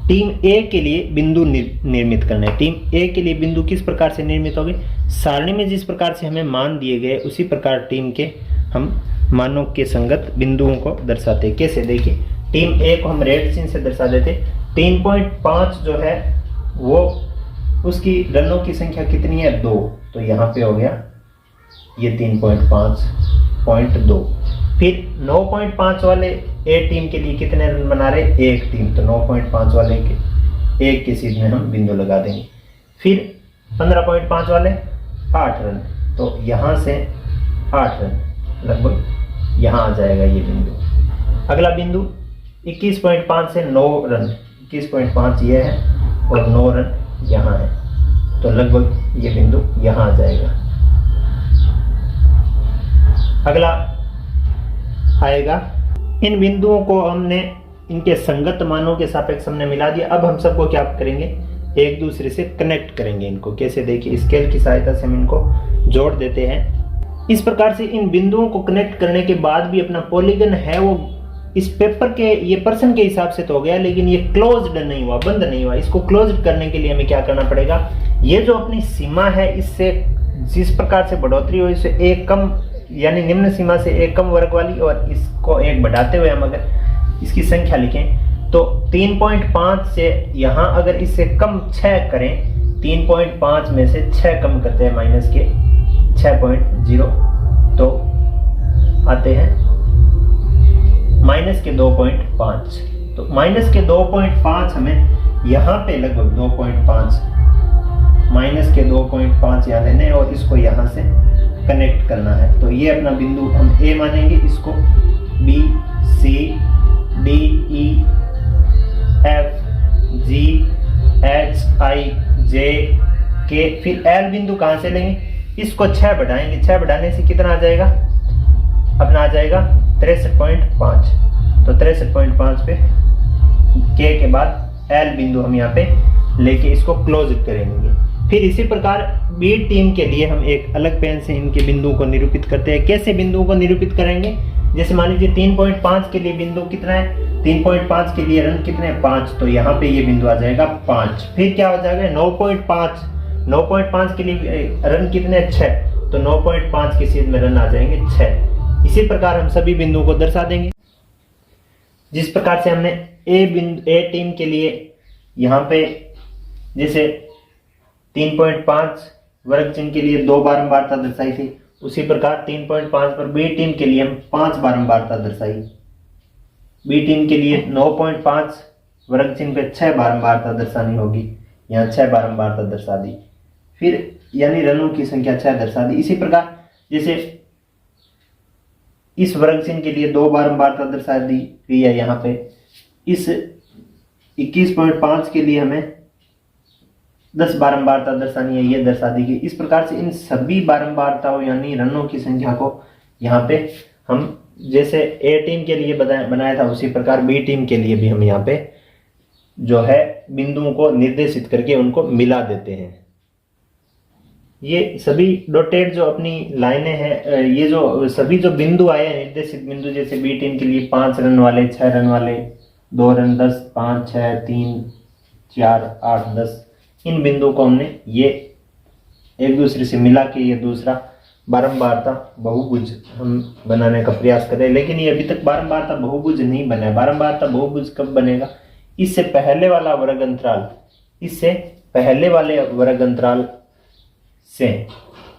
टीम ए के लिए बिंदु निर्मित करना है। टीम ए के लिए बिंदु किस प्रकार से निर्मित होंगे, सारणी में जिस प्रकार से हमें मान दिए गए उसी प्रकार टीम के हम मानों के संगत बिंदुओं को दर्शाते हैं। कैसे, देखिए टीम ए को हम रेड चिन्ह से दर्शा देते। 3.5 जो है वो उसकी रनों की संख्या कितनी है, 2, तो यहाँ पे हो गया ये 3.5.2। फिर 9.5 वाले ए टीम के लिए कितने रन बना रहे, 1 टीम, तो 9.5 वाले के 1 के सीध में हम बिंदु लगा देंगे। फिर 15.5 वाले 8 रन, तो यहाँ से 8 रन लगभग यहाँ आ जाएगा ये बिंदु। अगला बिंदु 21.5 से 9 रन, 21.5 ये है और 9 रन यहाँ है, तो लगभग ये बिंदु यहाँ आ जाएगा। अगला आएगा, इन बिंदुओं को हमने इनके संगत मानों के सापेक्ष हमने मिला दिया। अब हम सबको क्या करेंगे, एक दूसरे से कनेक्ट करेंगे इनको। कैसे, देखिए स्केल की सहायता से हम इनको जोड़ देते हैं। इस प्रकार से इन बिंदुओं को कनेक्ट करने के बाद भी अपना पॉलीगन है वो इस पेपर के ये पर्सन के हिसाब से तो हो गया, लेकिन ये क्लोज्ड नहीं हुआ, बंद नहीं हुआ। इसको क्लोज्ड करने के लिए हमें क्या करना पड़ेगा, ये जो अपनी सीमा है इससे जिस प्रकार से बढ़ोतरी हो, इससे एक कम यानी निम्न सीमा से एक कम वर्ग वाली और इसको एक बढ़ाते हुए हम अगर इसकी संख्या लिखें तो 3.5 से यहाँ अगर इससे कम 6 करें, 3.5 में से 6 कम करते हैं माइनस के 6.0, तो आते हैं माइनस के 2.5। तो माइनस के 2.5 हमें यहाँ पे लगभग 2.5 माइनस के 2.5 यहाँ लेने हैं और इसको यहाँ से कनेक्ट करना है। तो ये अपना बिंदु हम ए मानेंगे, इसको B C D E F G H I J K. फिर एल बिंदु कहाँ से लेंगे, इसको 6 बढ़ाएंगे, 6 बढ़ाने से कितना आ जाएगा, अपना आ जाएगा 63.5। तो 63.5 पे के बाद एल बिंदु हम यहाँ पे लेके इसको क्लोज करेंगे। फिर इसी प्रकार बी टीम के लिए हम एक अलग पेन से इनके बिंदुओं को निरूपित करते हैं। कैसे बिंदुओं को निरूपित करेंगे, जैसे मान लीजिए 3.5 के लिए बिंदु कितना है, 3.5 के लिए रन कितने हैं 5, तो यहाँ पे ये बिंदु आ जाएगा 5। फिर क्या हो जाएगा 9.5, 9.5 के लिए रन कितने 6, तो 9.5 की सीध में रन आ जाएंगे 6। इसी प्रकार हम सभी बिंदुओं को दर्शा देंगे। जिस प्रकार से हमने ए टीम के लिए यहाँ पे जैसे 3.5 वर्ग चिन्ह के लिए 2 बारंबारता दर्शाई थी, उसी प्रकार 3.5 पर बी टीम के लिए हम 5 बारंबारता दर्शाई। बी टीम के लिए 9.5 वर्ग चिन्ह पे 6 बारंबारता दर्शानी होगी, यहाँ 6 बारंबारता दर्शा दी। फिर यानी रनों की संख्या 6 दर्शा दी। इसी प्रकार जैसे इस वर्ग चिन्ह के लिए 2 बारंबारता दर्शा दी गई है, यहाँ पे इस 21.5 के लिए हमें 10 बारंबारता दर्शानी है, ये दर्शा दी गई। इस प्रकार से इन सभी बारंबारताओं यानी रनों की संख्या को यहाँ पे हम जैसे ए टीम के लिए बनाया था, उसी प्रकार बी टीम के लिए भी हम यहाँ पे जो है बिंदुओं को निर्देशित करके उनको मिला देते हैं। ये सभी डॉटेड जो अपनी लाइनें हैं, ये जो सभी जो बिंदु आए हैं निर्देशित बिंदु, जैसे बी टीम के लिए 5 रन वाले, 6 रन वाले, 2 रन, 10, 5, 6, 3, 4, 8, 10, इन बिंदुओं को हमने ये एक दूसरे से मिला के ये दूसरा बारंबारता बहुभुज हम बनाने का प्रयास कर रहे हैं। लेकिन ये अभी तक बारंबारता बहुभुज नहीं बना है। बारंबारता बहुभुज कब बनेगा, इससे पहले वाला वर्ग अंतराल, इससे पहले वाले वर्ग अंतराल से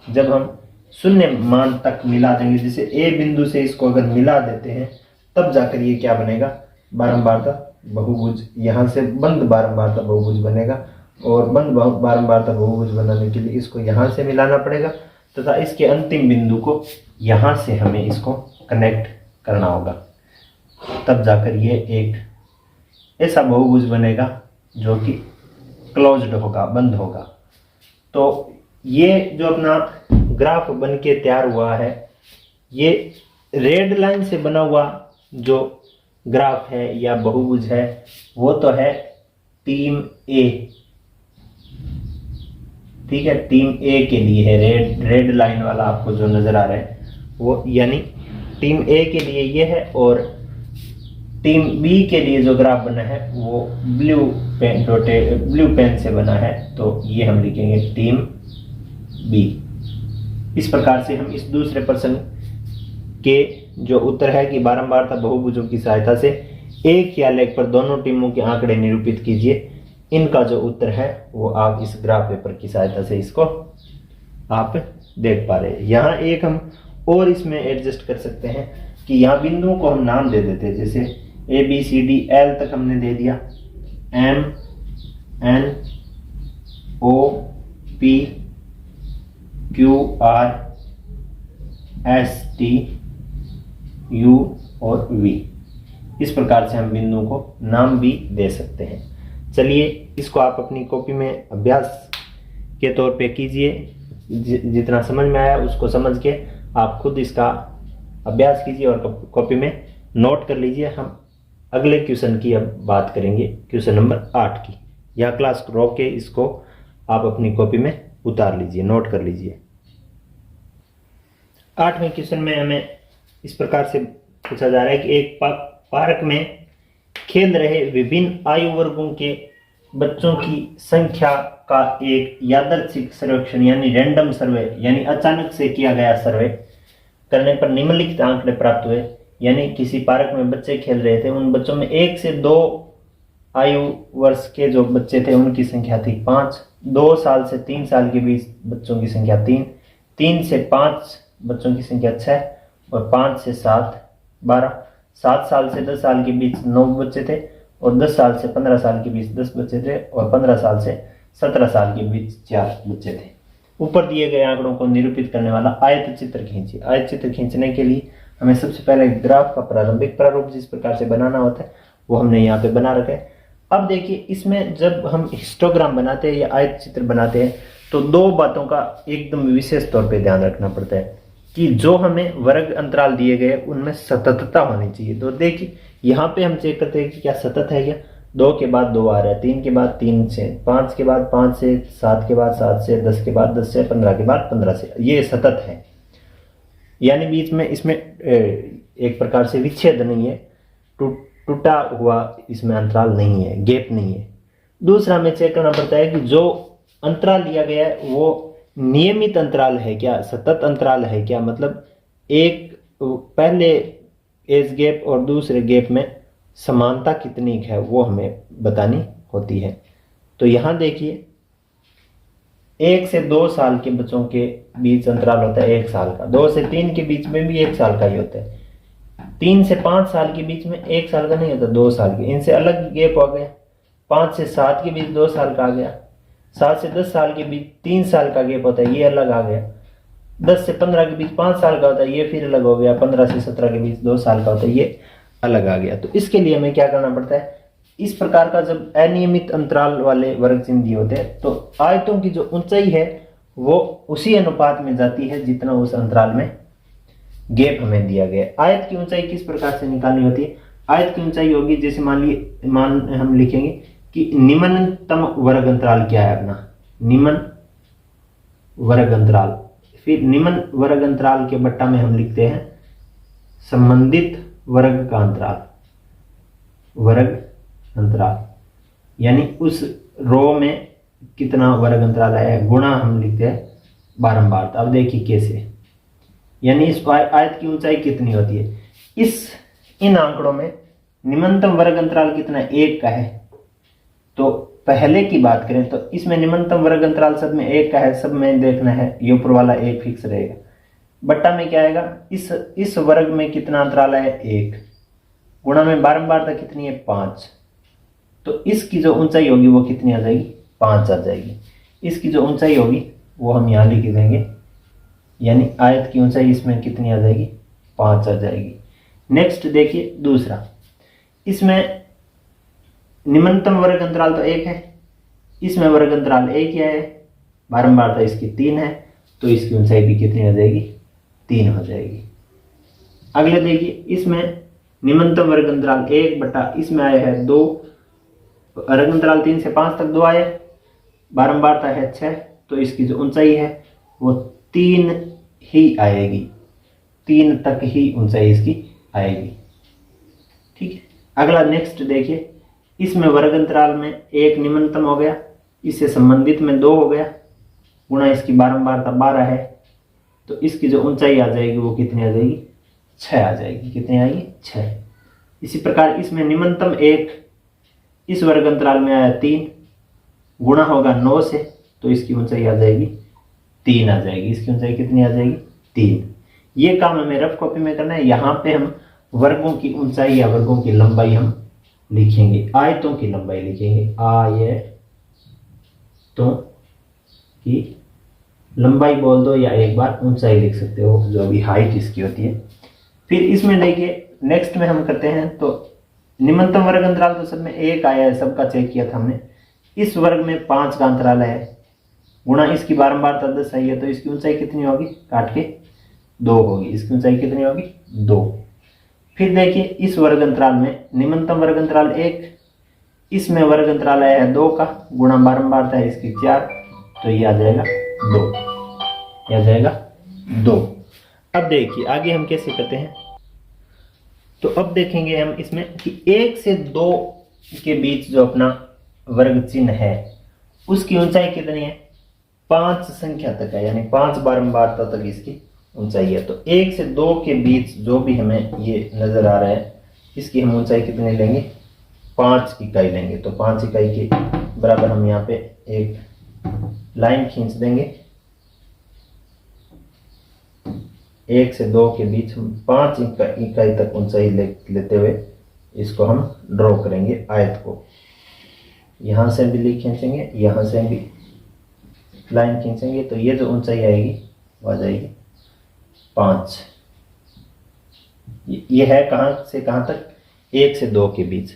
जब हम शून्य मान तक मिला देंगे, जैसे ए बिंदु से इसको अगर मिला देते हैं, तब जाकर ये क्या बनेगा, बारंबारता बहुभुज, यहाँ से बंद बारंबारता बहुभुज बनेगा। और बंद बारंबारता बहुभुज बनाने के लिए इसको यहाँ से मिलाना पड़ेगा तथा इसके अंतिम बिंदु को यहाँ से हमें इसको कनेक्ट करना होगा, तब जाकर ये एक ऐसा बहुभुज बनेगा जो कि क्लोज्ड होगा, बंद होगा। तो ये जो अपना ग्राफ बन के तैयार हुआ है, ये रेड लाइन से बना हुआ जो ग्राफ है या बहुभुज है, वो तो है टीम ए, ठीक है, टीम ए के लिए है। रेड लाइन वाला आपको जो नजर आ रहा है वो यानी टीम ए के लिए ये है, और टीम बी के लिए जो ग्राफ बना है वो ब्लू पेन से बना है, तो ये हम लिखेंगे टीम बी। इस प्रकार से हम इस दूसरे प्रश्न के जो उत्तर है कि बारंबारता बहुभुजों की सहायता से एक या लेख पर दोनों टीमों के आंकड़े निरूपित कीजिए, इनका जो उत्तर है वो आप इस ग्राफ पेपर की सहायता से इसको आप देख पा रहे हैं। यहाँ एक हम और इसमें एडजस्ट कर सकते हैं कि यहाँ बिंदुओं को हम नाम दे देते हैं, जैसे A B C D L तक हमने दे दिया, M N O P Q R S T U और वी। इस प्रकार से हम बिंदुओं को नाम भी दे सकते हैं। चलिए इसको आप अपनी कॉपी में अभ्यास के तौर पे कीजिए, जितना समझ में आया उसको समझ के आप खुद इसका अभ्यास कीजिए और कॉपी में नोट कर लीजिए। हम अगले क्वेश्चन की अब बात करेंगे, क्वेश्चन नंबर 8 की। यह क्लास रोक के इसको आप अपनी कॉपी में उतार लीजिए, नोट कर लीजिए। 8वें क्वेश्चन में हमें इस प्रकार से पूछा जा रहा है कि एक पार्क में खेल रहे विभिन्न आयु वर्गों के बच्चों की संख्या का एक यादृच्छिक सर्वेक्षण यानी रैंडम सर्वे यानी अचानक से किया गया सर्वे करने पर निम्नलिखित आंकड़े प्राप्त हुए। यानी किसी पार्क में बच्चे खेल रहे थे, उन बच्चों में 1 से 2 आयु वर्ष के जो बच्चे थे उनकी संख्या थी 5, 2 साल से 3 साल के बीच बच्चों की संख्या 3, 3 से 5 बच्चों की संख्या 6 और 5 से 7 12, 7 साल से 10 साल के बीच 9 बच्चे थे और 10 साल से 15 साल के बीच 10 बच्चे थे और 15 साल से 17 साल के बीच 4 बच्चे थे। ऊपर दिए गए आंकड़ों को निरूपित करने वाला आयत चित्र खींचिए। आयत चित्र खींचने के लिए हमें सबसे पहले ग्राफ का प्रारंभिक प्रारूप जिस प्रकार से बनाना होता है वो हमने यहाँ पे बना रखा है। अब देखिए इसमें जब हम हिस्टोग्राम बनाते हैं या आयत चित्र बनाते हैं तो दो बातों का एकदम विशेष तौर पे ध्यान रखना पड़ता है कि जो हमें वर्ग अंतराल दिए गए उनमें सततता होनी चाहिए। तो देखिए यहाँ पे हम चेक करते हैं कि क्या सतत है क्या। 2 के बाद 2 आ रहा है, 3 के बाद 3 से, 5 के बाद 5 से, 7 के बाद 7 से, 10 के बाद 10 से, 15 के बाद 15 से, ये सतत है। यानी बीच में इसमें एक प्रकार से विच्छेद नहीं है, टूटा हुआ इसमें अंतराल नहीं है, गैप नहीं है। दूसरा हमें चेक करना पड़ता है कि जो अंतराल लिया गया है वो नियमित अंतराल है क्या, सतत अंतराल है क्या। मतलब एक पहले एज गैप और दूसरे गैप में समानता कितनी है वो हमें बतानी होती है। तो यहाँ देखिए 1 से 2 साल के बच्चों के बीच अंतराल होता है 1 साल का, 2 से 3 के बीच में भी 1 साल का ही होता है, 3 से 5 साल के बीच में 1 साल का नहीं होता, 2 साल के, इनसे अलग गैप हो गया। 5 से 7 के बीच 2 साल का आ गया, 7 से 10 साल के बीच 3 साल का गैप होता है, ये अलग आ गया। 10 से 15 के बीच 5 साल का होता है, ये फिर अलग हो गया। 15 से 17 के बीच 2 साल का होता है, ये अलग आ गया। तो इसके लिए हमें क्या करना पड़ता है, इस प्रकार का जब अनियमित अंतराल वाले वर्ग चिन्ह दिए होते हैं तो आयतों की जो ऊंचाई है वो उसी अनुपात में जाती है जितना उस अंतराल में गैप हमें दिया गया है। आयत की ऊंचाई किस प्रकार से निकालनी होती है, आयत की ऊंचाई होगी, जैसे मान हम लिखेंगे कि निम्नतम वर्ग अंतराल क्या है अपना, निम्न वर्ग अंतराल। फिर निम्न वर्ग अंतराल के बट्टा में हम लिखते हैं संबंधित वर्ग का अंतराल, वर्ग अंतराल, यानी उस रो में कितना वर्ग अंतराल आया है, गुणा हम लिखते हैं बारंबार। अब देखिए कैसे, यानी इस आयत की ऊंचाई कितनी होती है। इन आंकड़ों में निम्नतम वर्ग अंतराल कितना है, 1 का है। तो पहले की बात करें तो इसमें निम्नतम वर्ग अंतराल सब में 1 का है, सब में देखना है, ये ऊपर वाला 1 फिक्स रहेगा। बट्टा में क्या आएगा, इस वर्ग में कितना अंतराल है 1, गुणा में बारंबारता कितनी है 5। तो इसकी जो ऊंचाई होगी वो कितनी आ जाएगी, 5 आ जाएगी। इसकी जो ऊंचाई होगी वो हम यहाँ लिख देंगे, यानी आयत की ऊंचाई इसमें कितनी आ जाएगी, 5 आ जाएगी। नेक्स्ट देखिए दूसरा, इसमें निम्नतम वर्ग अंतराल तो 1 है, इसमें वर्ग अंतराल 1 ही है, बारंबारता इसकी 3 है, तो इसकी ऊंचाई भी कितनी हो जाएगी, 3 हो जाएगी। अगले देखिए, इसमें निम्नतम वर्ग अंतराल 1 बटा इसमें आया है 2, वर्ग अंतराल 3 से 5 तक 2 आए, बारंबारता है 6, तो इसकी जो ऊंचाई है वो 3 ही आएगी, 3 तक ही ऊंचाई इसकी आएगी। ठीक है। अगला नेक्स्ट देखिए, इसमें वर्ग अंतराल में 1 निम्नतम हो गया, इससे संबंधित में 2 हो गया, गुणा इसकी बारंबारता 12 है, तो इसकी जो ऊंचाई आ जाएगी वो कितनी आ जाएगी, 6 आ जाएगी। कितनी आएगी, 6। इसी प्रकार इसमें निम्नतम 1 इस वर्ग अंतराल में आया 3, गुणा होगा 9 से, तो इसकी ऊंचाई आ जाएगी 3 आ जाएगी। इसकी ऊंचाई कितनी आ जाएगी, 3। ये काम हमें रफ कॉपी में करना है। यहाँ पे हम वर्गों की ऊंचाई या वर्गों की लंबाई हम लिखेंगे, आयतों की लंबाई लिखेंगे, आयतों की लंबाई बोल दो या एक बार ऊंचाई लिख सकते हो, जो भी हाइट इसकी होती है। फिर इसमें देखिए नेक्स्ट में हम करते हैं, तो निम्नतम वर्ग अंतराल तो सब में 1 आया है, सबका चेक किया था हमने। इस वर्ग में 5 का अंतराल है, गुणा इसकी बारंबारता 10 आई है, तो इसकी ऊंचाई कितनी होगी, काट के 2 होगी। इसकी ऊंचाई कितनी होगी, 2। फिर देखिए इस वर्ग अंतराल में निम्नतम वर्ग अंतराल 1, इसमें वर्ग अंतराल आया है 2 का, गुणा बारंबारता है इसकी 4, तो ये आ जाएगा 2, ये आ जाएगा 2। अब देखिए आगे हम कैसे करते हैं, तो अब देखेंगे हम इसमें कि 1 से 2 के बीच जो अपना वर्ग चिन्ह है उसकी ऊंचाई कितनी है, 5 संख्या तक है, यानी 5 बारंबारता तक इसकी ऊंचाई है। तो 1 से 2 के बीच जो भी हमें ये नजर आ रहा है इसकी हम ऊंचाई कितनी लेंगे, 5 इकाई लेंगे। तो 5 इकाई के बराबर हम यहाँ पे एक लाइन खींच देंगे। 1 से 2 के बीच हम 5 इकाई तक ऊंचाई लेते हुए इसको हम ड्रॉ करेंगे आयत को। यहाँ से भी खींचेंगे, यहाँ से भी लाइन खींचेंगे, तो ये जो ऊंचाई आएगी वो आ जाएगी 5। ये है कहाँ से कहाँ तक, 1 से 2 के बीच।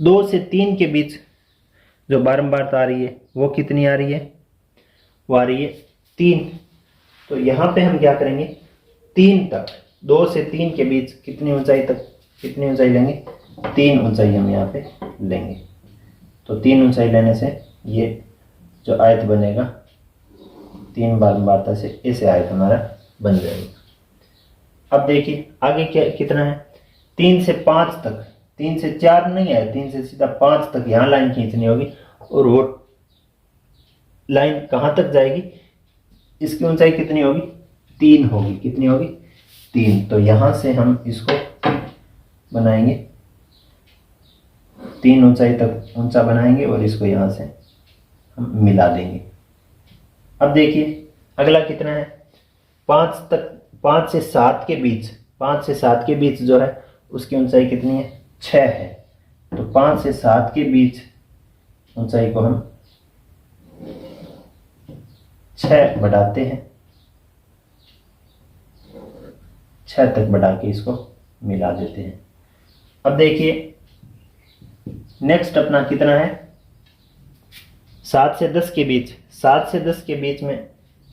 2 से 3 के बीच जो बारंबारता आ रही है वो कितनी आ रही है, वो आ रही है 3। तो यहाँ पे हम क्या करेंगे, 3 तक, 2 से 3 के बीच कितनी ऊंचाई तक, कितनी ऊंचाई लेंगे, 3 ऊंचाई हम यहाँ पे लेंगे। तो 3 ऊंचाई लेने से ये जो आयत बनेगा 3 बारंबारता से ऐसे आयत हमारा बन जाएगा। अब देखिए आगे क्या कितना है, 3 से 5 तक, 3 से 4 नहीं है, 3 से सीधा 5 तक यहाँ लाइन खींचनी होगी। और वो लाइन कहाँ तक जाएगी, इसकी ऊंचाई कितनी होगी, 3 होगी। कितनी होगी, 3। तो यहाँ से हम इसको बनाएंगे, 3 ऊंचाई तक ऊंचा बनाएंगे और इसको यहाँ से हम मिला देंगे। अब देखिए अगला कितना है, 5 तक, 5 से 7 के बीच, 5 से 7 के बीच जो है उसकी ऊंचाई कितनी है, 6 है। तो 5 से 7 के बीच ऊंचाई को हम 6 बढ़ाते हैं, 6 तक बढ़ा के इसको मिला देते हैं। अब देखिए नेक्स्ट अपना कितना है, 7 से 10 के बीच, 7 से 10 के बीच में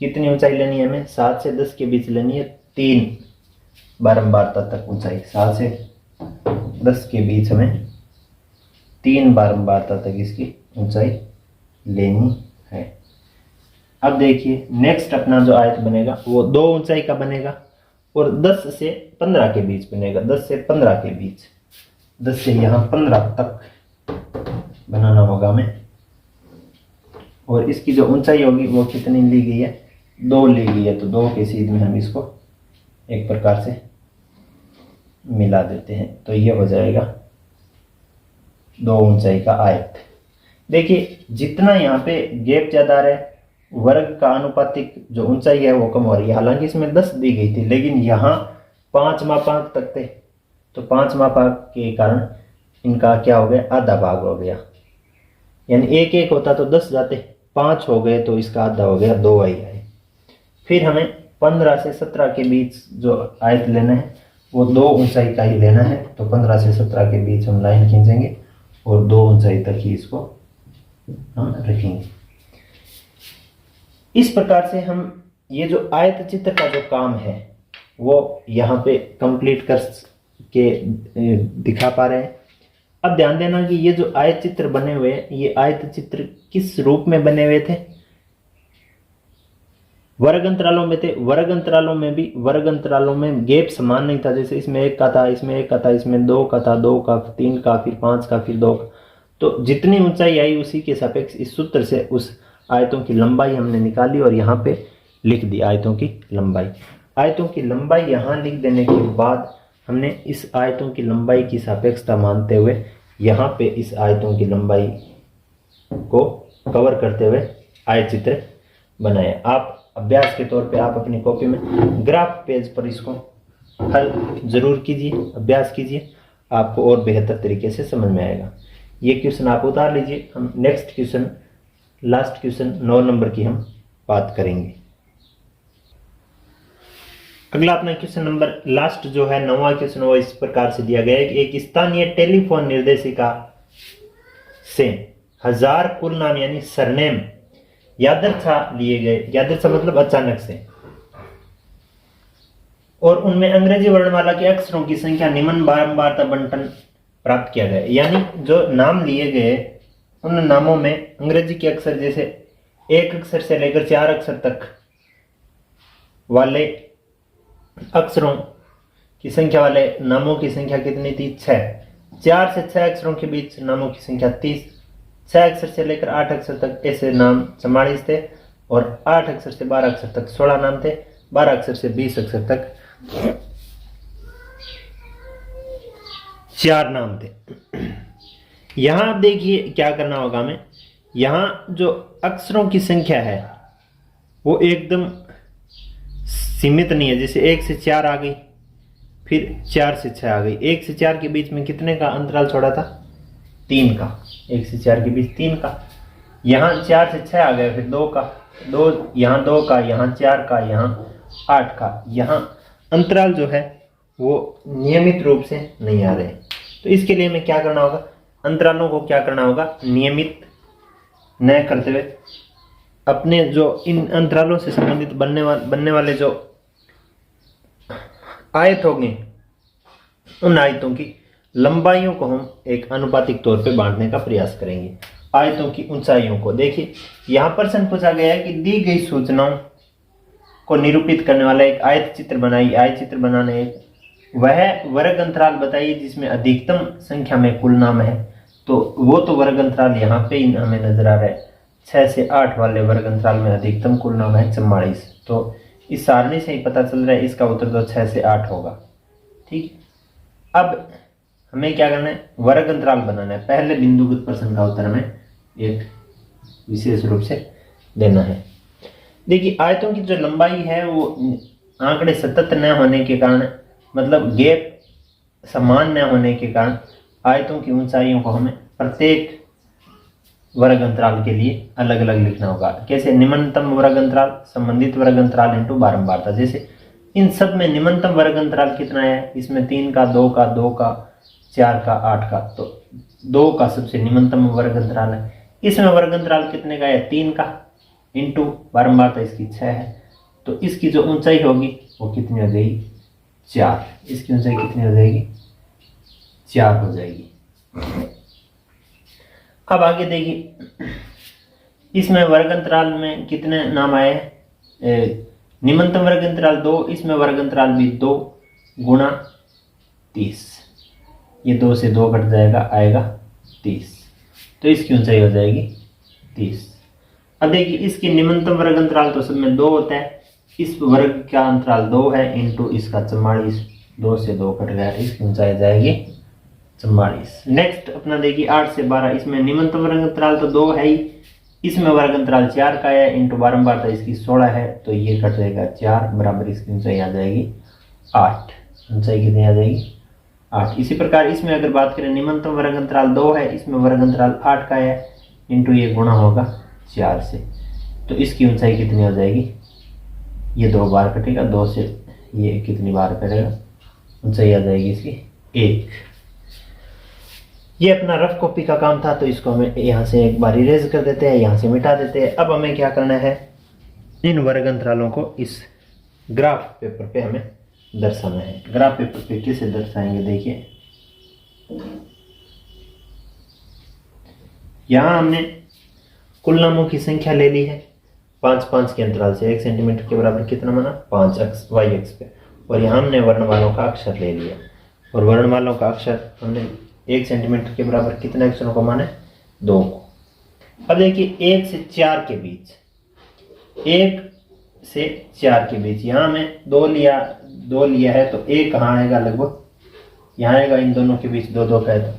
कितनी ऊंचाई लेनी है हमें, 7 से 10 के बीच लेनी है 3 बारंबारता तक ऊंचाई। 7 से 10 के बीच हमें 3 बारंबारता तक इसकी ऊंचाई लेनी है। अब देखिए नेक्स्ट अपना जो आयत बनेगा वो 2 ऊंचाई का बनेगा और 10 से 15 के बीच बनेगा। 10 से 15 के बीच, 10 से यहाँ 15 तक बनाना होगा हमें। और इसकी जो ऊंचाई होगी वो कितनी ली गई है, 2 ली गई है। तो 2 के सीध में हम इसको एक प्रकार से मिला देते हैं। तो ये हो जाएगा 2 ऊंचाई का आयत। देखिए जितना यहाँ पे गैप ज्यादा रहे, वर्ग का आनुपातिक जो ऊंचाई है वो कम हो रही है। हालांकि इसमें 10 दी गई थी, लेकिन यहाँ 5 मापांक तक थे। तो 5 मापांक के कारण इनका क्या हो गया, आधा भाग हो गया। यानी 1 होता तो 10 जाते, 5 हो गए तो इसका आधा हो गया, 2 आई आए। फिर हमें 15 से 17 के बीच जो आयत लेना है वो 2 ऊंचाई का ही लेना है। तो 15 से 17 के बीच हम लाइन खींचेंगे और 2 ऊंचाई तक ही इसको हम रखेंगे। इस प्रकार से हम ये जो आयत चित्र का जो काम है वो यहाँ पे कंप्लीट कर के दिखा पा रहे हैं। अब ध्यान देना कि ये जो आयत चित्र बने हुए, ये आयत चित्र किस रूप में बने हुए थे, वर्ग अंतरालों में थे। वर्ग अंतरालों में भी, वर्ग अंतरालों में गैप समान नहीं था। जैसे इसमें 1 का था, इसमें 1 का था, इसमें 2 का था, 2 का, 3 का, फिर 5 का, फिर 2 का। तो जितनी ऊंचाई आई उसी के सापेक्ष इस सूत्र से उस आयतों की लंबाई हमने निकाली और यहाँ पे लिख दी आयतों की लंबाई। आयतों की लंबाई यहाँ लिख देने के बाद हमने इस आयतों की लंबाई की सापेक्षता मानते हुए यहाँ पे इस आयतों की लंबाई को कवर करते हुए आयत चित्र बनाए। आप अभ्यास के तौर पे आप अपनी कॉपी में ग्राफ पेज पर इसको हल जरूर कीजिए, अभ्यास कीजिए, आपको और बेहतर तरीके से समझ में आएगा। ये क्वेश्चन आप उतार लीजिए। हम next question, last question 9 number की हम बात करेंगे। अगला अपना क्वेश्चन नंबर लास्ट जो है 9वां क्वेश्चन वो इस प्रकार से दिया गया है कि एक स्थानीय टेलीफोन निर्देशिका से 1000 कुल नाम यानी सरनेम यादृच्छा लिए गए। यादृच्छा मतलब अचानक से, और उनमें अंग्रेजी वर्णमाला के अक्षरों की संख्या निम्न बारंबारता बंटन प्राप्त किया गया। यानी जो नाम लिए गए उन नामों में अंग्रेजी के अक्षर जैसे 1 अक्षर से लेकर 4 अक्षर तक वाले अक्षरों की संख्या वाले नामों की संख्या कितनी थी, 6। 4 से 6 अक्षरों के बीच नामों की संख्या 30। 6 अक्षर से लेकर 8 अक्षर तक ऐसे नाम 44 थे और 8 अक्षर से 12 अक्षर तक 16 नाम थे। 12 अक्षर से 20 अक्षर तक 4 नाम थे। यहां आप देखिए क्या करना होगा हमें, यहां जो अक्षरों की संख्या है वो एकदम सीमित नहीं है। जैसे 1 से 4 आ गई, फिर 4 से 6 आ गई। 1 से 4 के बीच में कितने का अंतराल छोड़ा था, 3 का। 1 से 4 के बीच 3 का। यहाँ 4 से 6 आ गए, फिर 2 का, 2 यहाँ 2 का, यहाँ 4 का, यहाँ 8 का। यहाँ अंतराल जो है वो नियमित रूप से नहीं आ रहे। तो इसके लिए हमें क्या करना होगा, अंतरालों को क्या करना होगा, नियमित न करते हुए अपने जो इन अंतरालों से संबंधित बनने वाले जो आयत होंगे उन आयतों की लंबाइयों को हम एक अनुपातिक तौर पे बांटने का प्रयास करेंगे। आयतों की ऊंचाइयों को देखिए, यहां प्रश्न पूछा गया है कि दी गई सूचनाओं को निरूपित करने वाला एक आयत चित्र बनाइए। आयत चित्र बनाने वह वर्ग अंतराल बताइए जिसमें अधिकतम संख्या में कुल नाम है। तो वो तो वर्ग अंतराल यहाँ पे ही हमें नजर आ रहा है, 6 से 8 वाले वर्ग अंतराल में अधिकतम कुल नाम है 44। तो इस सारणी से ही पता चल रहा है इसका उत्तर तो 6 से 8 होगा। ठीक, अब हमें क्या करना है, वर्ग अंतराल बनाना है। पहले बिंदुगत प्रश्न का उत्तर हमें एक विशेष रूप से देना है। देखिए, आयतों की जो लंबाई है वो आंकड़े सतत न होने के कारण, मतलब गैप समान न होने के कारण आयतों की ऊंचाइयों को हमें प्रत्येक वर्ग अंतराल के लिए अलग अलग लिखना होगा। कैसे, निम्नतम वर्ग अंतराल, संबंधित वर्ग अंतराल इंटू बारंबारता। जैसे इन सब में निम्नतम वर्ग अंतराल कितना है, इसमें 3 का, 2 का, 2 का, 4 का, 8 का, तो 2 का सबसे निम्नतम वर्ग अंतराल है। इसमें वर्ग अंतराल कितने का है, 3 का, इंटू बारंबारता इसकी 6 है। तो इसकी जो ऊंचाई होगी वो कितनी हो जाएगी, 4। इसकी ऊंचाई कितनी हो जाएगी, 4 हो जाएगी। अब आगे देखिए, इसमें वर्ग अंतराल में कितने नाम आए हैं, निम्नतम वर्ग अंतराल 2, इसमें वर्ग अंतराल भी 2 गुणा 30, ये 2 से 2 कट जाएगा, आएगा 30। तो इसकी ऊंचाई हो जाएगी 30। अब देखिए, इसकी निम्नतम वर्ग अंतराल तो सब में 2 होता है, इस वर्ग का अंतराल 2 है, इंटू इसका 44, 2 से 2 कट गया, इसकी ऊंचाई जाएगी 44। नेक्स्ट अपना देखिए 8 से 12, इसमें निम्नतम वर्ग अंतराल तो 2 है ही, इसमें वर्ग अंतराल 4 का है, इंटू बारंबारता इसकी 16 है, तो ये कट जाएगा 4 बराबर इसकी ऊंचाई आ जाएगी 8। ऊंचाई कितनी आ जाएगी, 8। इसी प्रकार इसमें अगर बात करें, निम्नतम वर्ग अंतराल 2 है, इसमें वर्ग अंतराल 8 का है, इंटू ये गुणा होगा 4 से, तो इसकी ऊंचाई कितनी हो जाएगी, ये 2 बार कटेगा, 2 से ये कितनी बार कटेगा, ऊंचाई आ जाएगी इसकी 1। ये अपना रफ कॉपी का काम था, तो इसको हमें यहाँ से एक बार इरेज कर देते हैं, यहाँ से मिटा देते हैं। अब हमें क्या करना है, इन वर्ग अंतरालों को इस ग्राफ पेपर पे हमें दर्शाना है। ग्राफ पेपर पे कैसे दर्शाएंगे, देखिए यहाँ हमने कुल नामों की संख्या ले ली है 5-5 के अंतराल से। 1 सेंटीमीटर के बराबर कितना माना, 5 अक्ष y अक्ष पे, और यहाँ हमने वर्णमालों का अक्षर ले लिया, और वर्णमालों का अक्षर हमने 1 सेंटीमीटर के बराबर कितने अक्षरों को माने, 2 को। अब देखिए 1 से 4 के बीच, 1 से 4 के बीच यहाँ हमें 2 लिया है, तो 1 कहाँ आएगा, लगभग यहाँ आएगा, इन दोनों के बीच 2 का है, तो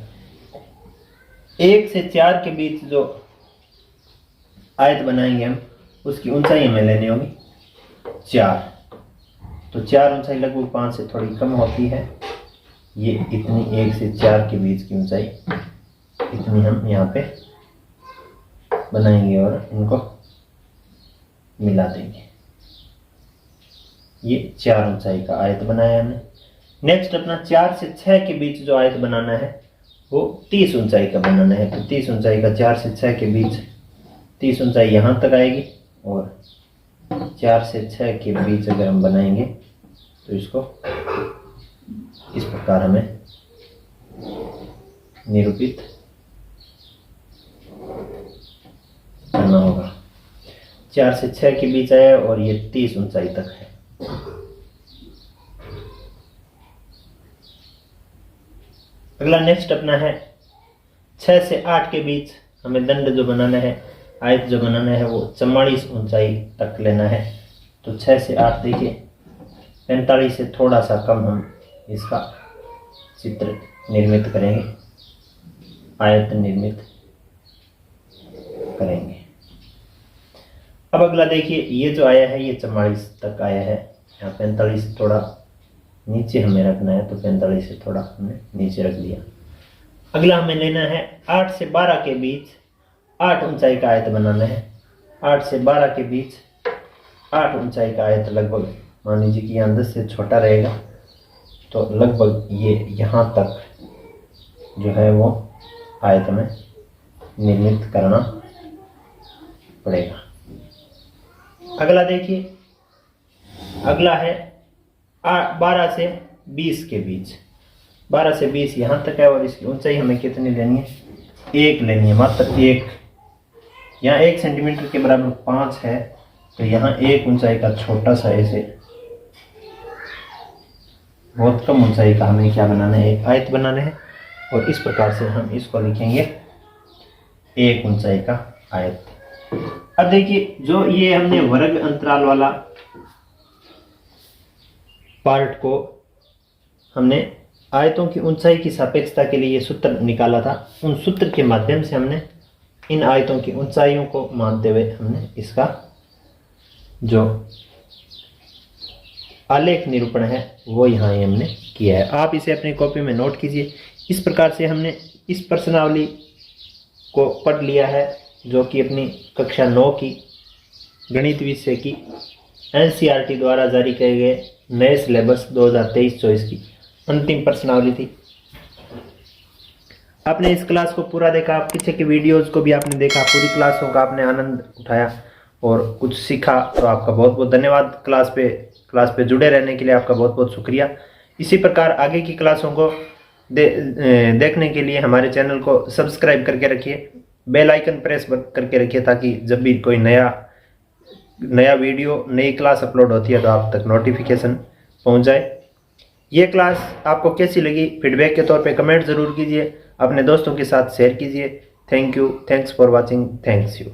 1 से 4 के बीच जो आयत बनाएंगे हम, उसकी ऊंचाई हमें लेनी होगी 4। तो 4 ऊंचाई लगभग 5 से थोड़ी कम होती है, ये इतनी 1 से 4 के बीच की ऊंचाई इतनी हम यहाँ पे बनाएंगे और इनको मिला देंगे। ये 4 ऊंचाई का आयत बनाया हमने। नेक्स्ट अपना 4 से 6 के बीच जो आयत बनाना है वो 30 ऊंचाई का बनाना है। तो 30 ऊंचाई का 4 से 6 के बीच 30 ऊंचाई यहाँ तक आएगी, और 4 से 6 के बीच अगर हम बनाएंगे तो इसको इस प्रकार हमें निरूपित करना होगा। 4 से 6 के बीच आया और ये 30 ऊंचाई तक है। अगला नेक्स्ट अपना है 6 से 8 के बीच हमें दंड जो बनाना है, आयत जो बनाना है, वो 44 ऊंचाई तक लेना है। तो 6 से 8 देखिए 45 से थोड़ा सा कम हम इसका चित्र निर्मित करेंगे, आयत निर्मित करेंगे। अब अगला देखिए, ये जो आया है ये 44 तक आया है, यहाँ 45 से थोड़ा नीचे हमें रखना है, तो 45 से थोड़ा हमने नीचे रख दिया। अगला हमें लेना है 8 से 12 के बीच 8 ऊंचाई का आयत बनाना है। 8 से 12 के बीच 8 ऊंचाई का आयत लगभग मान लीजिए कि यहाँ 10 से छोटा रहेगा, तो लगभग ये यहाँ तक जो है वो आयत में निर्मित करना पड़ेगा। अगला देखिए, अगला है 12 से 20 के बीच। 12 से 20 यहाँ तक है और इसकी ऊंचाई हमें कितनी लेनी है? 1 लेनी है, मात्र 1। यहाँ 1 सेंटीमीटर के बराबर 5 है, तो यहाँ 1 ऊंचाई का छोटा सा ऐसे बहुत कम ऊंचाई का हमें क्या बनाना है? एक आयत बनाना है और इस प्रकार से हम इसको लिखेंगे 1 ऊंचाई का आयत। अब देखिए, जो ये हमने वर्ग अंतराल वाला पार्ट को हमने आयतों की ऊंचाई की सापेक्षता के लिए ये सूत्र निकाला था, उन सूत्र के माध्यम से हमने इन आयतों की ऊंचाइयों को मानते हुए हमने इसका जो आलेख निरूपण है वो यहाँ हमने किया है। आप इसे अपनी कॉपी में नोट कीजिए। इस प्रकार से हमने इस प्रश्नावली को पढ़ लिया है, जो कि अपनी कक्षा 9 की गणित विषय की एनसीईआरटी द्वारा जारी किए गए नए सिलेबस 2023-24 की अंतिम प्रश्नावली थी। आपने इस क्लास को पूरा देखा, पीछे के वीडियोस को भी आपने देखा, पूरी क्लासों का आपने आनंद उठाया और कुछ सीखा, तो आपका बहुत बहुत धन्यवाद। क्लास पे जुड़े रहने के लिए आपका बहुत बहुत शुक्रिया। इसी प्रकार आगे की क्लासों को देखने के लिए हमारे चैनल को सब्सक्राइब करके रखिए, बेल आइकन प्रेस करके रखिए, ताकि जब भी कोई नया वीडियो, नई क्लास अपलोड होती है तो आप तक नोटिफिकेशन पहुंच जाए। ये क्लास आपको कैसी लगी, फीडबैक के तौर पे कमेंट ज़रूर कीजिए, अपने दोस्तों के साथ शेयर कीजिए। Thank you, thanks for watching, thanks you.